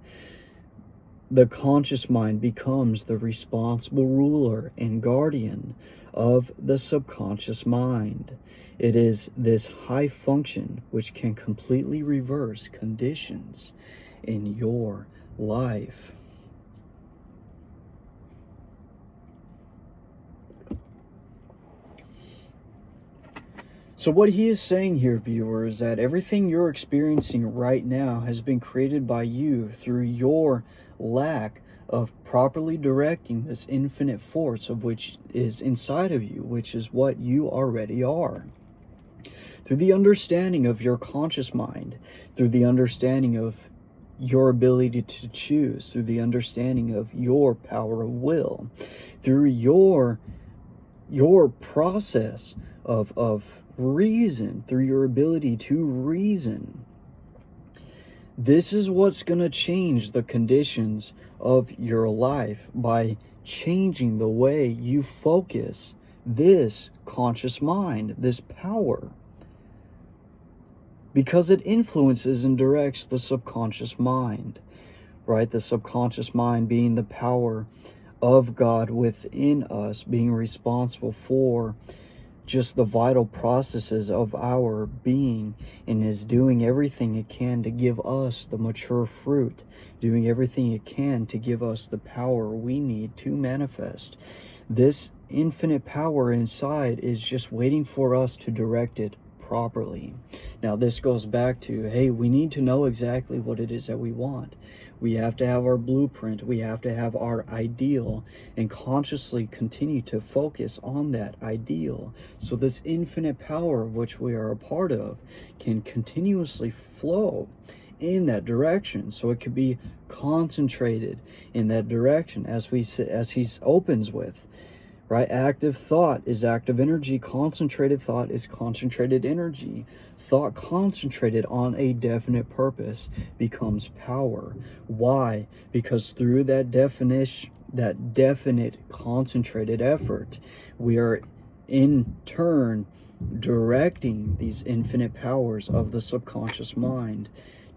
the conscious mind becomes the responsible ruler and guardian of the subconscious mind. It is this high function which can completely reverse conditions in your life. So what he is saying here, viewer, is that everything you're experiencing right now has been created by you through your lack of properly directing this infinite force of which is inside of you, which is what you already are. Through the understanding of your conscious mind, through the understanding of your ability to choose, through the understanding of your power of will, through your process of reason, through your ability to reason. This is what's going to change the conditions of your life, by changing the way you focus this conscious mind, this power. Because it influences and directs the subconscious mind, right? The subconscious mind being the power of God within us, being responsible for just the vital processes of our being, and is doing everything it can to give us the mature fruit, doing everything it can to give us the power we need to manifest. This infinite power inside is just waiting for us to direct it properly. Now this goes back to, hey, we need to know exactly what it is that we want. We have to have our blueprint, we have to have our ideal, and consciously continue to focus on that ideal, so this infinite power of which we are a part of can continuously flow in that direction, so it could be concentrated in that direction, as he opens with, right? Active thought is active energy. Concentrated thought is concentrated energy. Thought concentrated on a definite purpose becomes power. Why? Because through that definite concentrated effort, we are in turn directing these infinite powers of the subconscious mind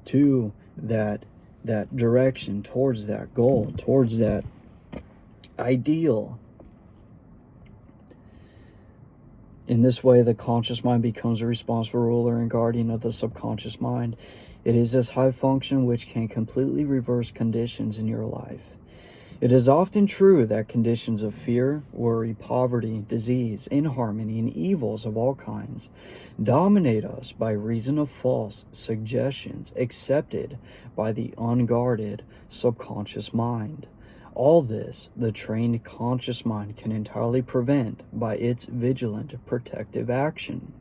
to that direction, towards that goal, towards that ideal. In this way, the conscious mind becomes a responsible ruler and guardian of the subconscious mind. It is this high function which can completely reverse conditions in your life. It is often true that conditions of fear, worry, poverty, disease, inharmony, and evils of all kinds dominate us by reason of false suggestions accepted by the unguarded subconscious mind. All this, the trained conscious mind can entirely prevent by its vigilant protective action.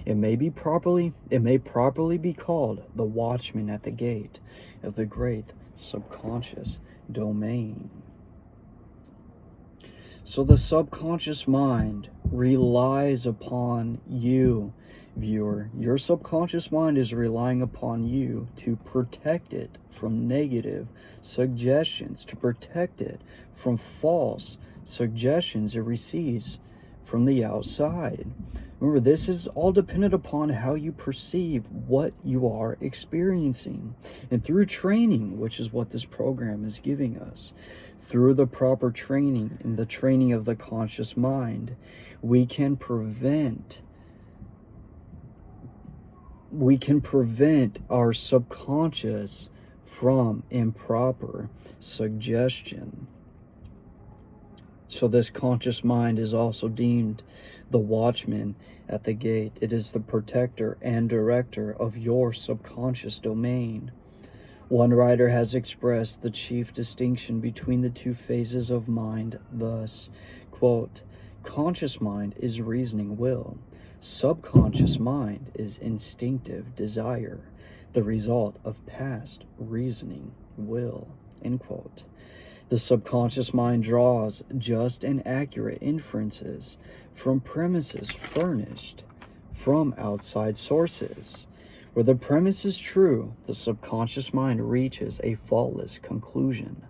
It may properly be called the watchman at the gate of the great subconscious domain. So the subconscious mind relies upon you, viewer. Your subconscious mind is relying upon you to protect it from negative suggestions, to protect it from false suggestions it receives from the outside. Remember, this is all dependent upon how you perceive what you are experiencing. And through training, which is what this program is giving us, through the proper training and the training of the conscious mind, we can prevent our subconscious from improper suggestion. So this conscious mind is also deemed the watchman at the gate. It is the protector and director of your subconscious domain. One writer has expressed the chief distinction between the two phases of mind thus, quote, conscious mind is reasoning will. Subconscious mind is instinctive desire, the result of past reasoning will, end quote. The subconscious mind draws just and accurate inferences from premises furnished from outside sources. Where the premise is true, the subconscious mind reaches a faultless conclusion.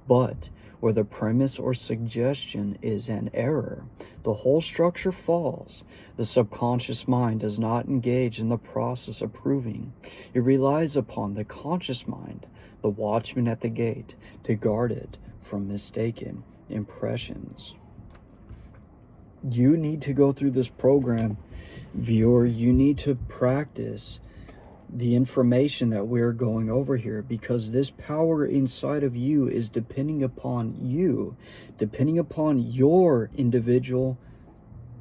But where the premise or suggestion is an error, the whole structure falls. The subconscious mind does not engage in the process of proving. It relies upon the conscious mind, the watchman at the gate, to guard it from mistaken impressions. You need to go through this program, viewer. You need to practice the information that we're going over here, because this power inside of you is depending upon you, depending upon your individual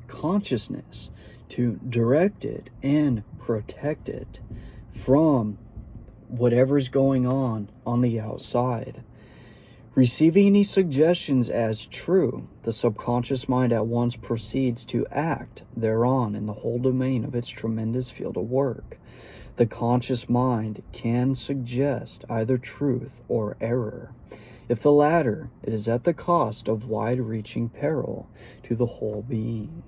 consciousness to direct it and protect it from whatever's going on the outside. Receiving any suggestions as true, the subconscious mind at once proceeds to act thereon in the whole domain of its tremendous field of work. The conscious mind can suggest either truth or error. If the latter, it is at the cost of wide-reaching peril to the whole being.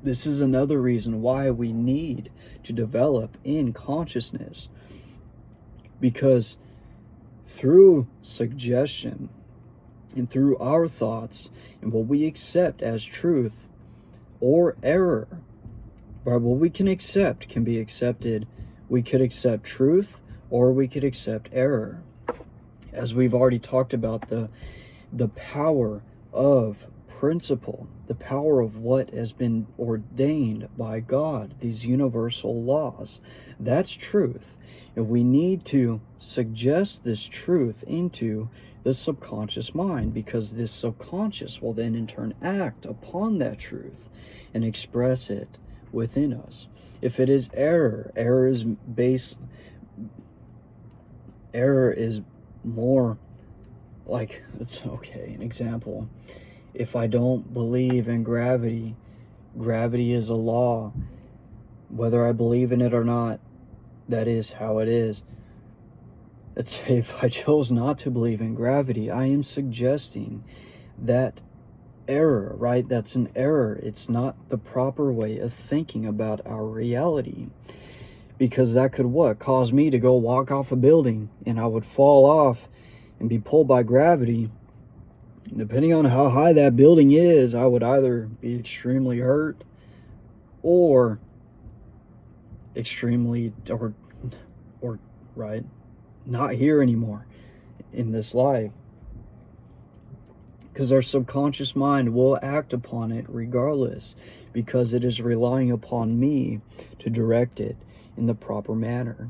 This is another reason why we need to develop in consciousness, because through suggestion and through our thoughts and what we accept as truth or error, right, what we can accept can be accepted. We could accept truth or we could accept error. As we've already talked about, the power of principle, the power of what has been ordained by God, these universal laws, that's truth. And we need to suggest this truth into the subconscious mind, because this subconscious will then in turn act upon that truth and express it within us. If it is error, error is more like, it's okay, an example. If I don't believe in gravity, gravity is a law. Whether I believe in it or not, that is how it is. Let's say if I chose not to believe in gravity, I am suggesting that error, right? That's an error. It's not the proper way of thinking about our reality. Because that could what? Cause me to go walk off a building and I would fall off and be pulled by gravity. Depending on how high that building is, I would either be extremely hurt or extremely, or right, not here anymore in this life. Because our subconscious mind will act upon it regardless, because it is relying upon me to direct it in the proper manner.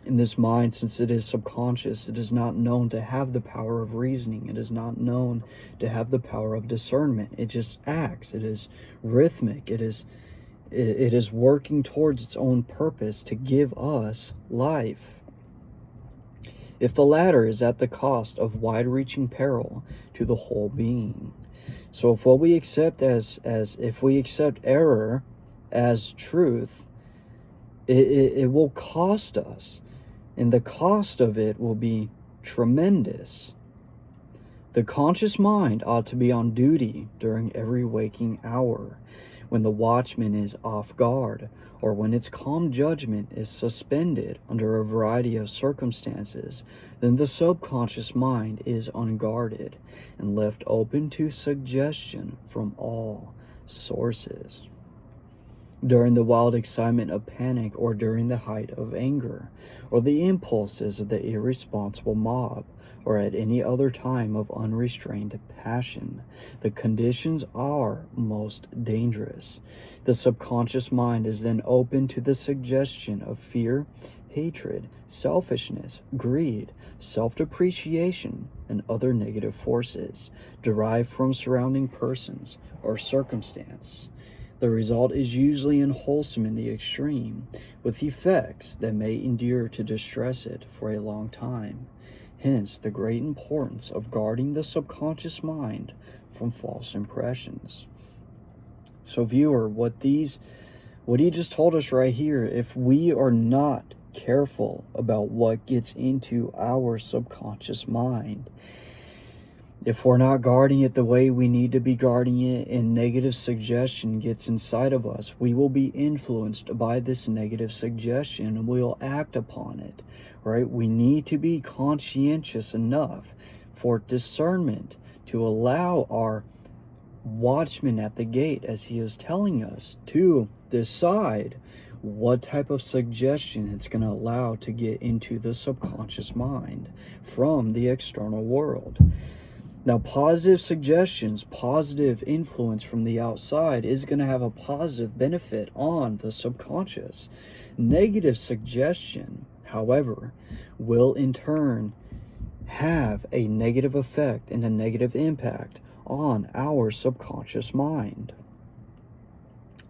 In this mind, since it is subconscious, it is not known to have the power of reasoning. It is not known to have the power of discernment. It just acts. It is rhythmic. It is working towards its own purpose to give us life. If the latter is at the cost of wide-reaching peril to the whole being. So if what we accept if we accept error as truth, It will cost us, and the cost of it will be tremendous. The conscious mind ought to be on duty during every waking hour, when the watchman is off guard, or when its calm judgment is suspended under a variety of circumstances. Then the subconscious mind is unguarded and left open to suggestion from all sources. During the wild excitement of panic, or during the height of anger, or the impulses of the irresponsible mob, or at any other time of unrestrained passion, the conditions are most dangerous. The subconscious mind is then open to the suggestion of fear, hatred, selfishness, greed, self-depreciation, and other negative forces derived from surrounding persons or circumstance. The result is usually unwholesome in the extreme, with effects that may endure to distress it for a long time. Hence, the great importance of guarding the subconscious mind from false impressions. So, viewer, what he just told us right here, if we are not careful about what gets into our subconscious mind, if we're not guarding it the way we need to be guarding it, and negative suggestion gets inside of us, we will be influenced by this negative suggestion and we'll act upon it, right? We need to be conscientious enough for discernment to allow our watchman at the gate, as he is telling us, to decide what type of suggestion it's going to allow to get into the subconscious mind from the external world. Now, positive suggestions, positive influence from the outside is going to have a positive benefit on the subconscious. Negative suggestion, however, will in turn have a negative effect and a negative impact on our subconscious mind.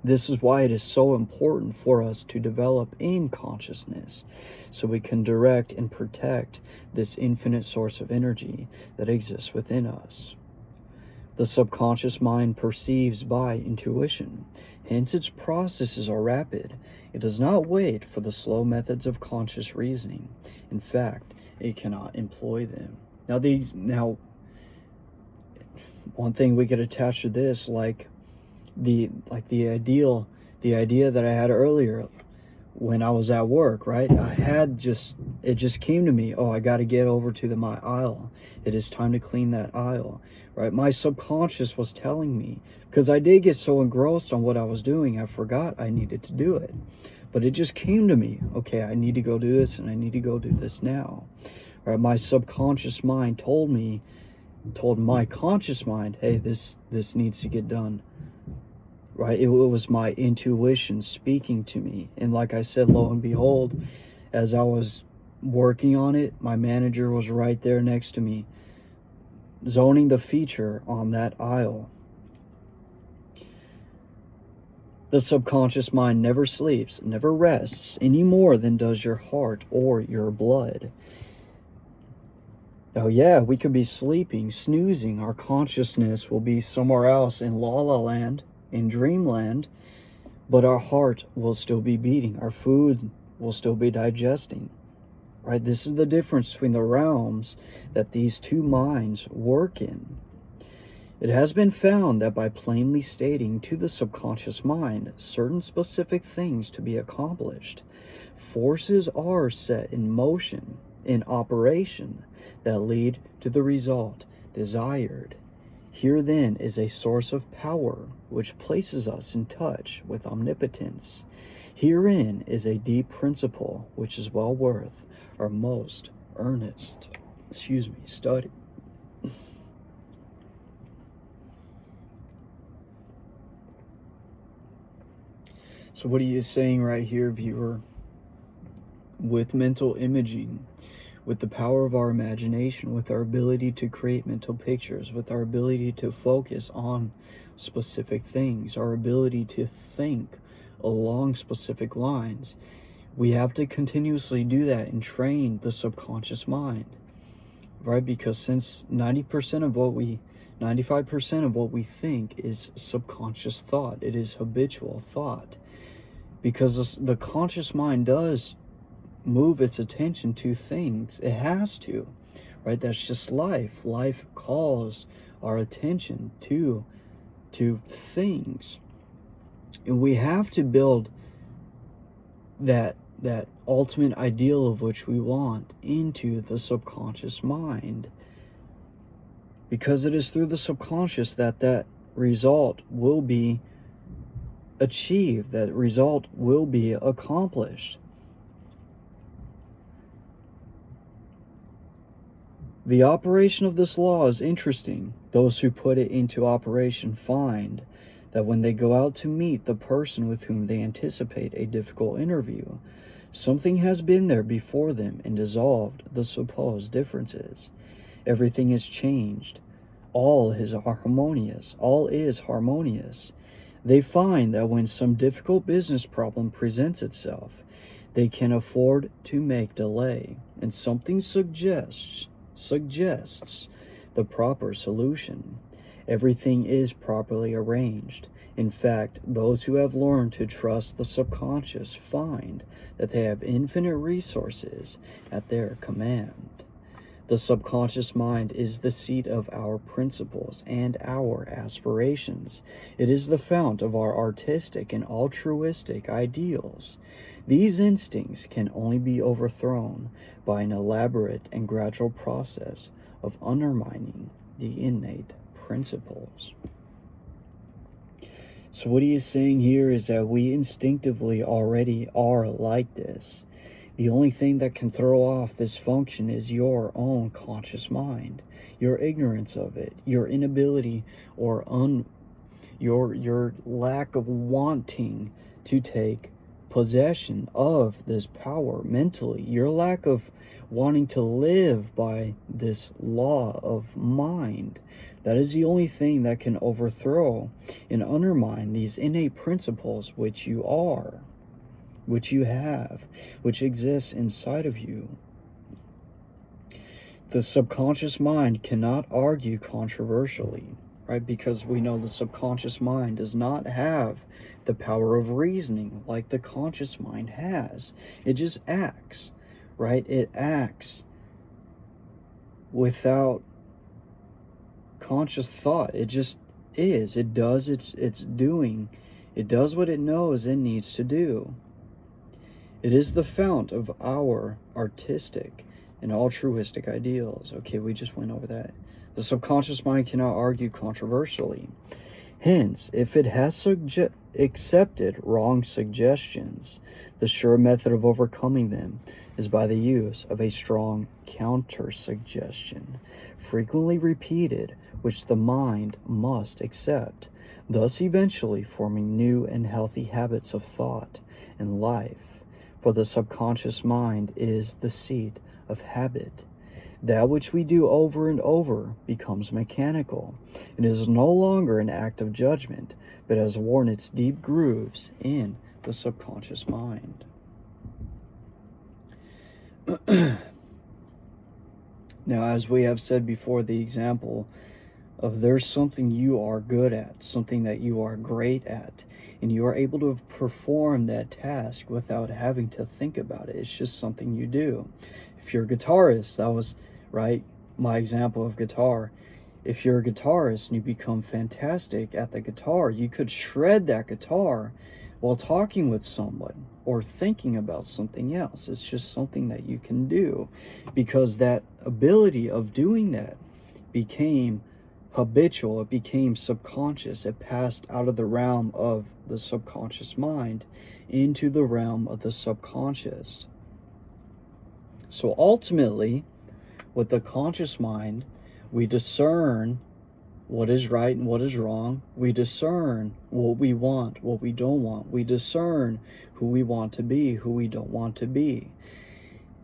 This is why it is so important for us to develop in consciousness, so we can direct and protect this infinite source of energy that exists within us. The subconscious mind perceives by intuition, hence its processes are rapid. It does not wait for the slow methods of conscious reasoning. In fact, it cannot employ them. Now, one thing we could attach to this, like the idea that I had earlier when I was at work, right? It just came to me, oh, I got to get over to my aisle. It is time to clean that aisle, right? My subconscious was telling me, because I did get so engrossed on what I was doing, I forgot I needed to do it. But it just came to me, okay, I need to go do this, and I need to go do this now. Right? My subconscious mind told my conscious mind, hey, this needs to get done. Right? It was my intuition speaking to me. And like I said, lo and behold, as I was working on it, my manager was right there next to me, zoning the feature on that aisle. The subconscious mind never sleeps, never rests, any more than does your heart or your blood. Oh yeah, we could be sleeping, snoozing. Our consciousness will be somewhere else in La La Land, in dreamland, but our heart will still be beating. Our food will still be digesting. Right? This is the difference between the realms that these two minds work in. It has been found that by plainly stating to the subconscious mind certain specific things to be accomplished, forces are set in motion, in operation, that lead to the result desired. Here then is a source of power which places us in touch with omnipotence. Herein is a deep principle which is well worth our most earnest study. So what are you saying right here, viewer? With mental imaging, with the power of our imagination, with our ability to create mental pictures, with our ability to focus on specific things, our ability to think along specific lines, we have to continuously do that and train the subconscious mind, right? Because since 95% of what we think is subconscious thought, it is habitual thought. because the conscious mind does move its attention to things. It has to, right? That's just life. Life calls our attention to things, and we have to build that ultimate ideal of which we want into the subconscious mind, because it is through the subconscious that result will be achieved, that result will be accomplished. The operation of this law is interesting. Those who put it into operation find that when they go out to meet the person with whom they anticipate a difficult interview, something has been there before them and dissolved the supposed differences. Everything is changed. All is harmonious. They find that when some difficult business problem presents itself, they can afford to make delay, and something suggests the proper solution. Everything is properly arranged. In fact, those who have learned to trust the subconscious find that they have infinite resources at their command. The subconscious mind is the seat of our principles and our aspirations. It is the fount of our artistic and altruistic ideals. These instincts can only be overthrown by an elaborate and gradual process of undermining the innate principles. So what he is saying here is that we instinctively already are like this. The only thing that can throw off this function is your own conscious mind, your ignorance of it, your inability or your lack of wanting to take possession of this power mentally, your lack of wanting to live by this law of mind. That is the only thing that can overthrow and undermine these innate principles which you are, which you have, which exists inside of you. The subconscious mind cannot argue controversially, right? Because we know the subconscious mind does not have the power of reasoning like the conscious mind has. It just acts, right? It acts without conscious thought. It just is. It does its doing. It does what it knows it needs to do. It is the fount of our artistic and altruistic ideals. Okay, we just went over that. The subconscious mind cannot argue controversially. Hence, if it has accepted wrong suggestions, the sure method of overcoming them is by the use of a strong counter-suggestion, frequently repeated, which the mind must accept, thus eventually forming new and healthy habits of thought and life. For the subconscious mind is the seat of habit. That which we do over and over becomes mechanical. It is no longer an act of judgment, but has worn its deep grooves in the subconscious mind. Now, as we have said before, the example of there's something you are good at, something that you are great at, and you are able to perform that task without having to think about it. It's just something you do. If you're a guitarist, that was, right, my example of guitar. If you're a guitarist and you become fantastic at the guitar, you could shred that guitar while talking with someone or thinking about something else. It's just something that you can do because that ability of doing that became habitual. It became subconscious. It passed out of the realm of the subconscious mind into the realm of the subconscious. So ultimately, with the conscious mind, we discern what is right and what is wrong. We discern what we want, what we don't want. We discern who we want to be, who we don't want to be.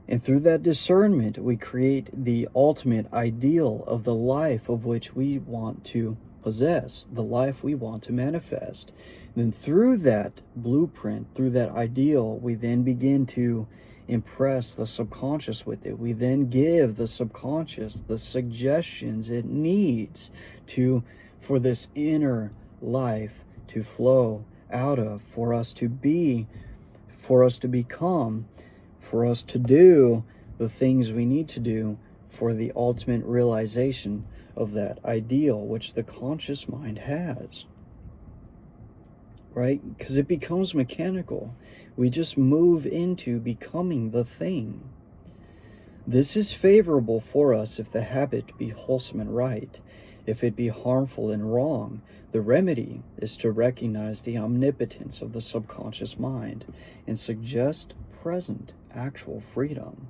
And through that discernment, we create the ultimate ideal of the life of which we want to possess, the life we want to manifest. And then through that blueprint, through that ideal, we then begin to impress the subconscious with it. We then give the subconscious the suggestions it needs for this inner life to flow out of, for us to be for us to become, for us to do the things we need to do for the ultimate realization of that ideal which the conscious mind has. Right? Because it becomes mechanical. We just move into becoming the thing. This is favorable for us if the habit be wholesome and right. If it be harmful and wrong, the remedy is to recognize the omnipotence of the subconscious mind and suggest present actual freedom.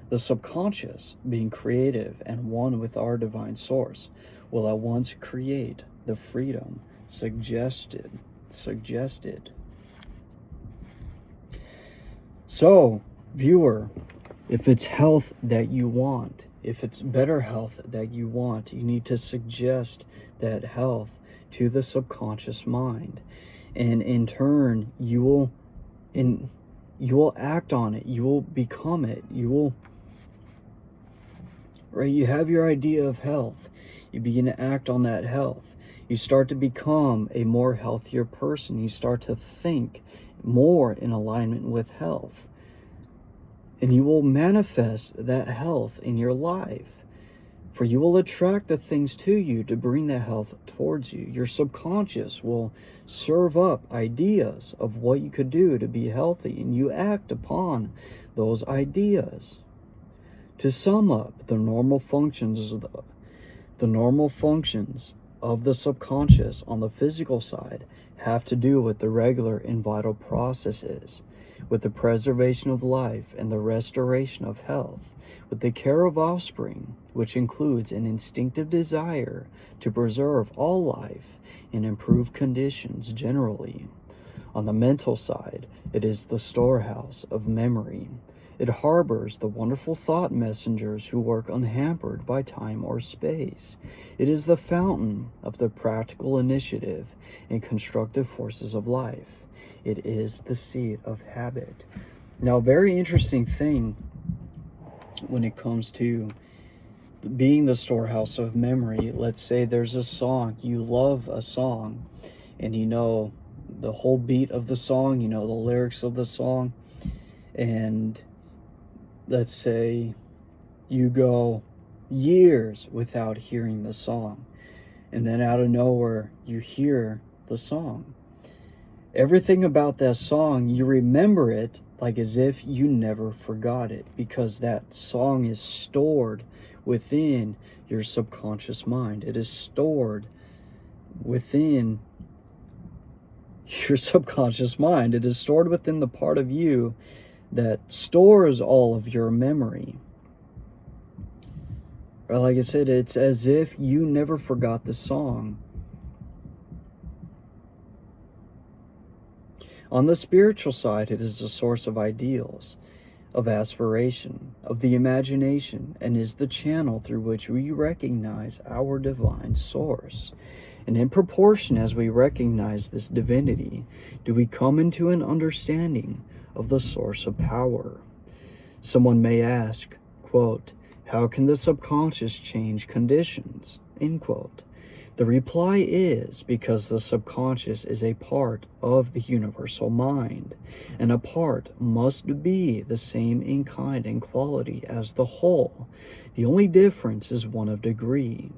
The subconscious, being creative and one with our divine source, will at once create the freedom suggested. So, viewer, if it's health that you want, if it's better health that you want, you need to suggest that health to the subconscious mind. And in turn, you will act on it. You will become it. You have your idea of health. You begin to act on that health. You start to become a more healthier person. You start to think more in alignment with health. And you will manifest that health in your life. For you will attract the things to you to bring the health towards you. Your subconscious will serve up ideas of what you could do to be healthy, and you act upon those ideas. To sum up, the normal functions of the subconscious on the physical side have to do with the regular and vital processes, with the preservation of life and the restoration of health, with the care of offspring, which includes an instinctive desire to preserve all life and improve conditions generally. On the mental side, it is the storehouse of memory. It harbors the wonderful thought messengers who work unhampered by time or space. It is the fountain of the practical initiative and constructive forces of life. It is the seat of habit. Now, very interesting thing when it comes to being the storehouse of memory. Let's say there's a song, you love a song, and you know the whole beat of the song, you know the lyrics of the song, and let's say you go years without hearing the song, and then out of nowhere you hear the song. Everything about that song, you remember it like as if you never forgot it, because that song is stored within your subconscious mind. It is stored within your subconscious mind. It is stored within the part of you that stores all of your memory. Or like I said, it's as if you never forgot the song. On the spiritual side, it is a source of ideals, of aspiration, of the imagination, and is the channel through which we recognize our divine source. And in proportion as we recognize this divinity, do we come into an understanding of the source of power. Someone may ask, quote, how can the subconscious change conditions? End quote. The reply is because the subconscious is a part of the universal mind, and a part must be the same in kind and quality as the whole. The only difference is one of degree.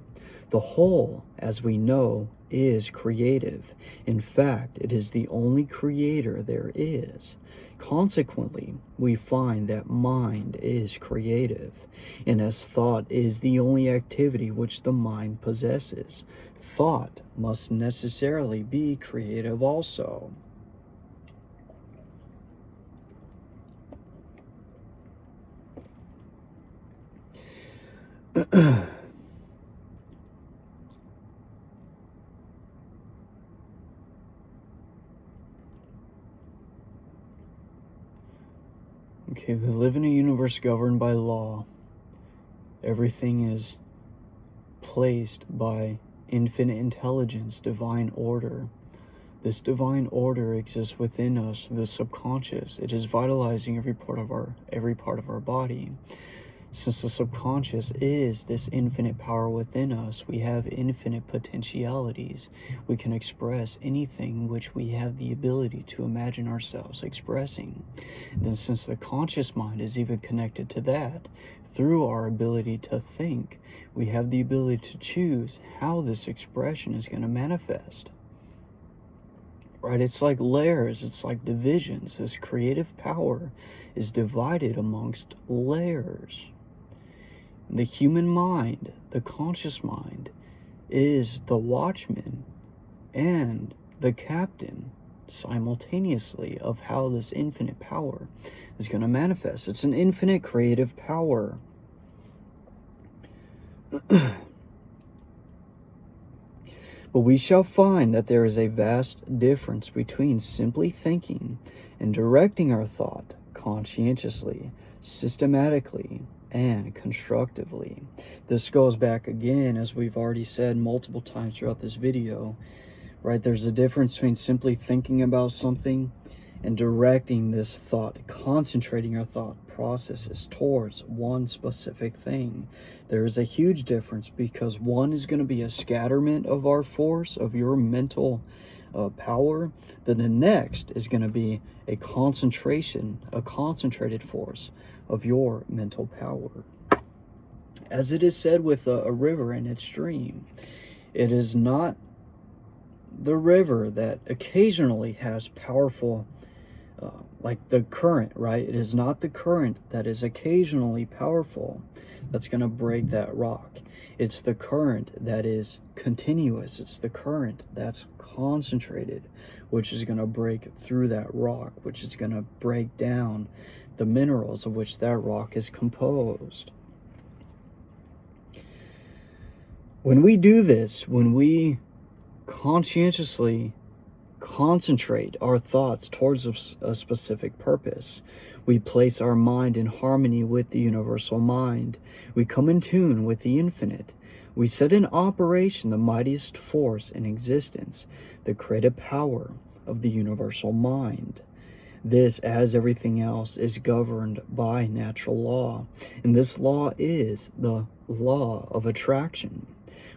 The whole, as we know, is creative. In fact, it is the only creator there is. Consequently, we find that mind is creative, and as thought is the only activity which the mind possesses, thought must necessarily be creative also. Okay, we live in a universe governed by law. Everything is placed by infinite intelligence, divine order. This divine order exists within us, the subconscious. It is vitalizing every part of our body. Since the subconscious is this infinite power within us, we have infinite potentialities. We can express anything which we have the ability to imagine ourselves expressing. Then, since the conscious mind is even connected to that, through our ability to think, we have the ability to choose how this expression is going to manifest. Right? It's like layers, it's like divisions. This creative power is divided amongst layers. The human mind, the conscious mind, is the watchman and the captain simultaneously of how this infinite power is going to manifest. It's an infinite creative power. But we shall find that there is a vast difference between simply thinking and directing our thought conscientiously, systematically, and constructively. This goes back again, as we've already said multiple times throughout this video, right? There's a difference between simply thinking about something and directing this thought, concentrating our thought processes towards one specific thing. There is a huge difference, because one is going to be a scatterment of our force, of your mental power. Then the next is going to be a concentration, a concentrated force of your mental power. As it is said with a river and its stream, it is not the river that occasionally has powerful, like the current, right? It is not the current that is occasionally powerful that's going to break that rock. It's the current that is continuous. It's the current that's concentrated, which is going to break through that rock, which is going to break down the minerals of which that rock is composed. When we do this, when we conscientiously concentrate our thoughts towards a specific purpose, we place our mind in harmony with the universal mind. We come in tune with the infinite. We set in operation the mightiest force in existence, the creative power of the universal mind. This, as everything else, is governed by natural law, and this law is the law of attraction,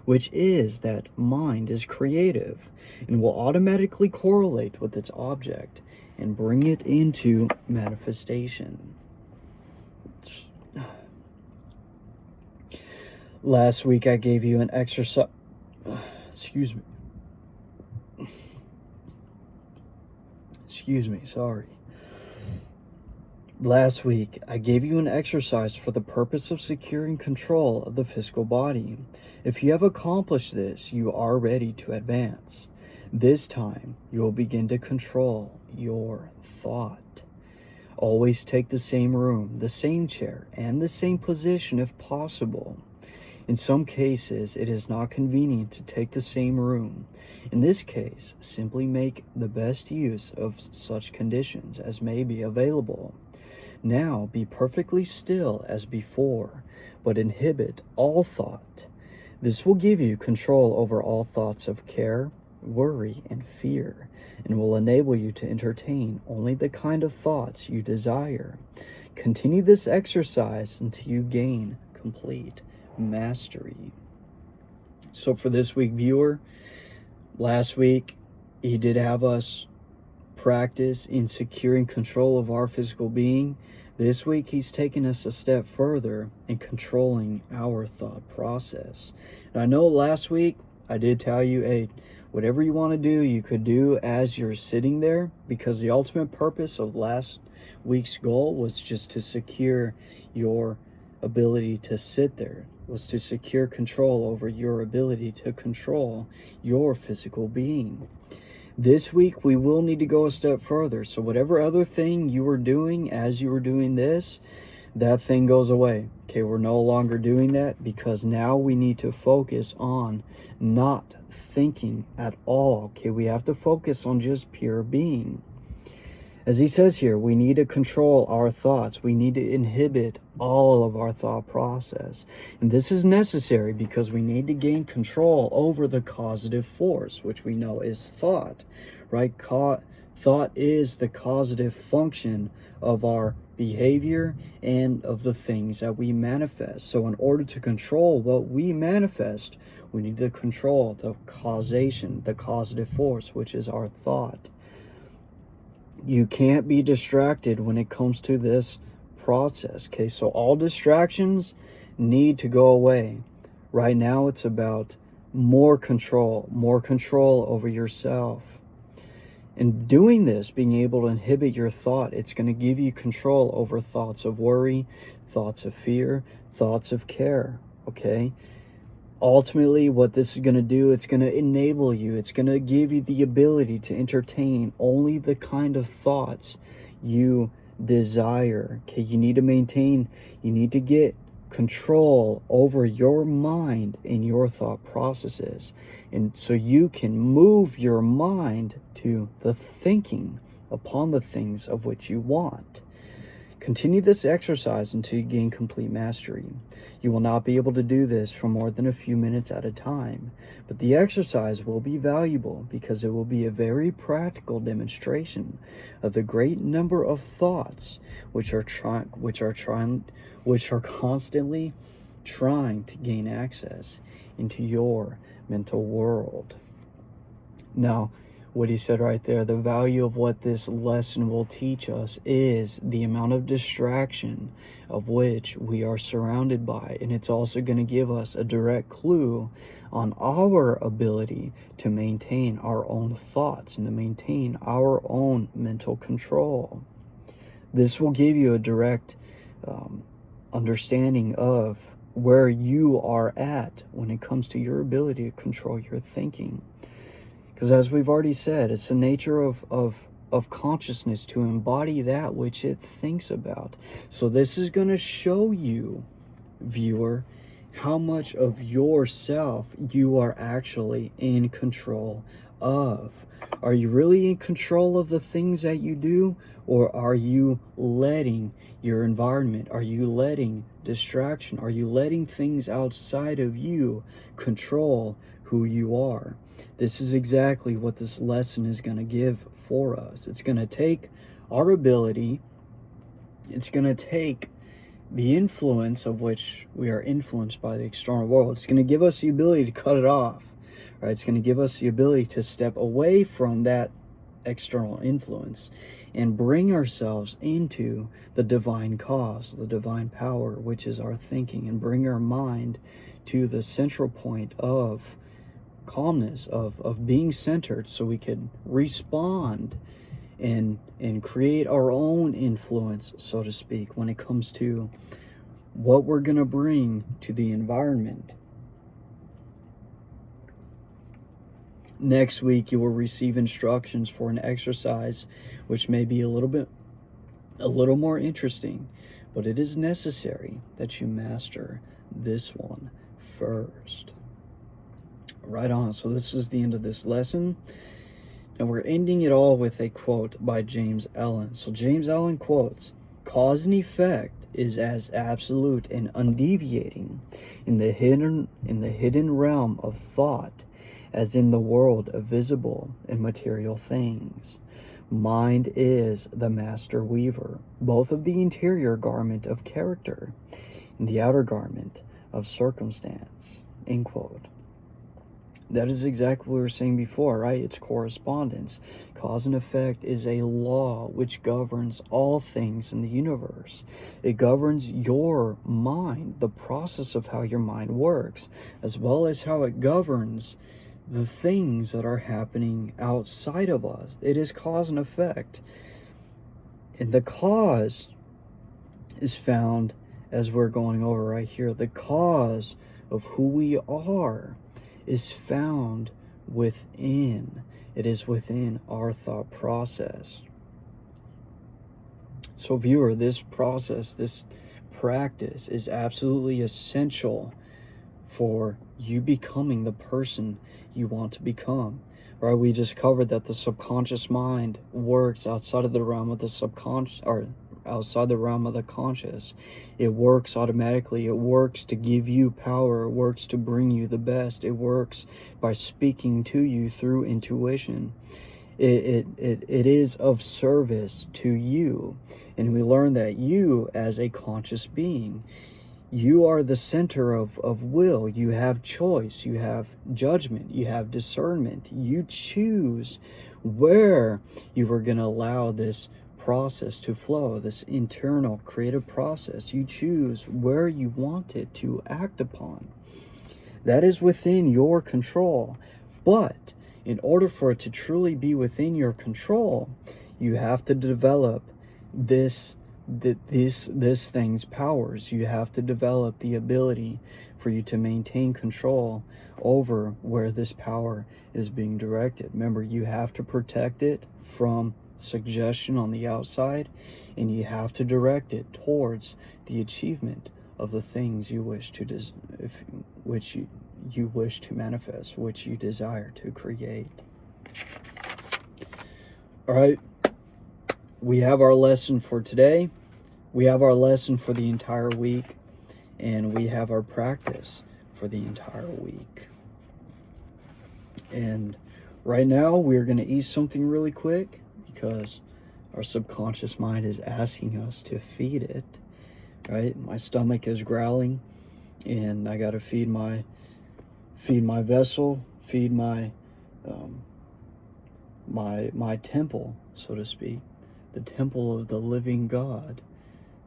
which is that mind is creative and will automatically correlate with its object and bring it into manifestation. Last week I gave you an exercise. Excuse me, sorry. Last week, I gave you an exercise for the purpose of securing control of the physical body. If you have accomplished this, you are ready to advance. This time, you will begin to control your thought. Always take the same room, the same chair, and the same position if possible. In some cases, it is not convenient to take the same room. In this case, simply make the best use of such conditions as may be available. Now be perfectly still as before, but inhibit all thought. This will give you control over all thoughts of care, worry, and fear, and will enable you to entertain only the kind of thoughts you desire. Continue this exercise until you gain complete mastery. So for this week, viewer, last week he did have us practice in securing control of our physical being. This week he's taken us a step further in controlling our thought process. And I know last week I did tell you, hey, whatever you want to do, you could do as you're sitting there, because the ultimate purpose of last week's goal was just to secure your ability to sit there, was to secure control over your ability to control your physical being. This week, we will need to go a step further. So whatever other thing you were doing as you were doing this, that thing goes away. Okay, we're no longer doing that, because now we need to focus on not thinking at all. Okay, we have to focus on just pure being. As he says here, we need to control our thoughts. We need to inhibit all of our thought process. And this is necessary because we need to gain control over the causative force, which we know is thought, right? Thought is the causative function of our behavior and of the things that we manifest. So in order to control what we manifest, we need to control the causation, the causative force, which is our thought. You can't be distracted when it comes to this process. Okay, so all distractions need to go away. Right now it's about more control over yourself. In doing this, being able to inhibit your thought, it's going to give you control over thoughts of worry, thoughts of fear, thoughts of care. Okay, ultimately what this is going to do, it's going to enable you, it's going to give you the ability to entertain only the kind of thoughts you desire. Okay, you need to get control over your mind and your thought processes, and so you can move your mind to the thinking upon the things of which you want. Continue this exercise until you gain complete mastery. You will not be able to do this for more than a few minutes at a time, but the exercise will be valuable because it will be a very practical demonstration of the great number of thoughts which are constantly trying to gain access into your mental world. Now, what he said right there, the value of what this lesson will teach us is the amount of distraction of which we are surrounded by. And it's also going to give us a direct clue on our ability to maintain our own thoughts and to maintain our own mental control. This will give you a direct understanding of where you are at when it comes to your ability to control your thinking. Because as we've already said, it's the nature of consciousness to embody that which it thinks about. So this is going to show you, viewer, how much of yourself you are actually in control of. Are you really in control of the things that you do, or are you letting your environment, are you letting distraction, are you letting things outside of you control who you are? This is exactly what this lesson is going to give for us. It's going to take our ability, it's going to take the influence of which we are influenced by the external world. It's going to give us the ability to cut it off, right? It's going to give us the ability to step away from that external influence and bring ourselves into the divine cause, the divine power, which is our thinking, and bring our mind to the central point of calmness, of being centered, so we could respond and create our own influence, so to speak, when it comes to what we're going to bring to the environment. Next week, you will receive instructions for an exercise which may be a little more interesting, but it is necessary that you master this one first. Right on. So this is the end of this lesson, and we're ending it all with a quote by James Allen. So James Allen quotes, "Cause and effect is as absolute and undeviating in the hidden realm of thought as in the world of visible and material things. Mind is the master weaver, both of the interior garment of character and the outer garment of circumstance." End quote. That is exactly what we were saying before, right? It's correspondence. Cause and effect is a law which governs all things in the universe. It governs your mind, the process of how your mind works, as well as how it governs the things that are happening outside of us. It is cause and effect. And the cause is found, as we're going over right here, the cause of who we are is found within. It is within our thought process. So viewer, this process, this practice is absolutely essential for you becoming the person you want to become. Right? We just covered that the subconscious mind works outside of the realm of the subconscious, or outside the realm of the conscious. It works automatically. It works to give you power. It works to bring you the best. It works by speaking to you through intuition. It is of service to you. And we learn that you, as a conscious being, you are the center of will. You have choice, you have judgment, you have discernment. You choose where you are going to allow this process to flow, this internal creative process. You choose where you want it to act upon. That is within your control. But in order for it to truly be within your control, you have to develop this thing's powers. You have to develop the ability for you to maintain control over where this power is being directed. Remember, you have to protect it from suggestion on the outside, and you have to direct it towards the achievement of the things you wish to you wish to manifest, which you desire to create. All right, we have our lesson for today. We have our lesson for the entire week, and we have our practice for the entire week. And right now we're going to eat something really quick because our subconscious mind is asking us to feed it. Right? My stomach is growling, and I got to feed my vessel, feed my my temple, so to speak, the temple of the living God.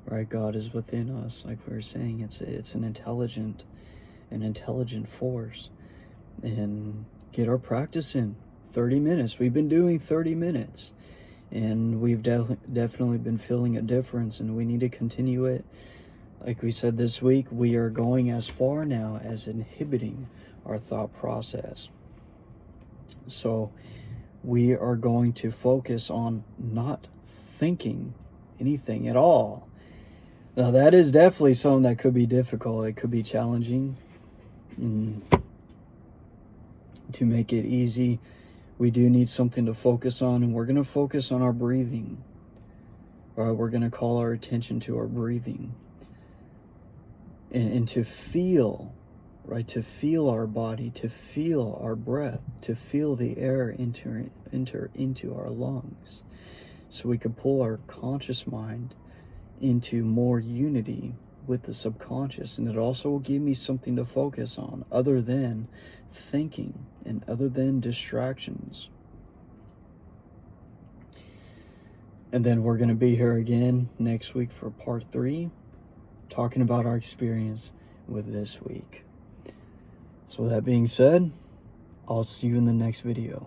Right? God is within us, like we were saying. It's an intelligent force. And get our practice in. 30 minutes. We've been doing 30 minutes, and we've definitely been feeling a difference, and we need to continue it. Like we said this week, we are going as far now as inhibiting our thought process. So we are going to focus on not thinking anything at all. Now, that is definitely something that could be difficult. It could be challenging. To make it easy, we do need something to focus on, and we're going to focus on our breathing. We're going to call our attention to our breathing. And to feel, right, to feel our body, to feel our breath, to feel the air enter into our lungs, so we can pull our conscious mind into more unity with the subconscious. And it also will give me something to focus on other than thinking and other than distractions. And then we're going to be here again next week for part 3, talking about our experience with this week. So with that being said, I'll see you in the next video.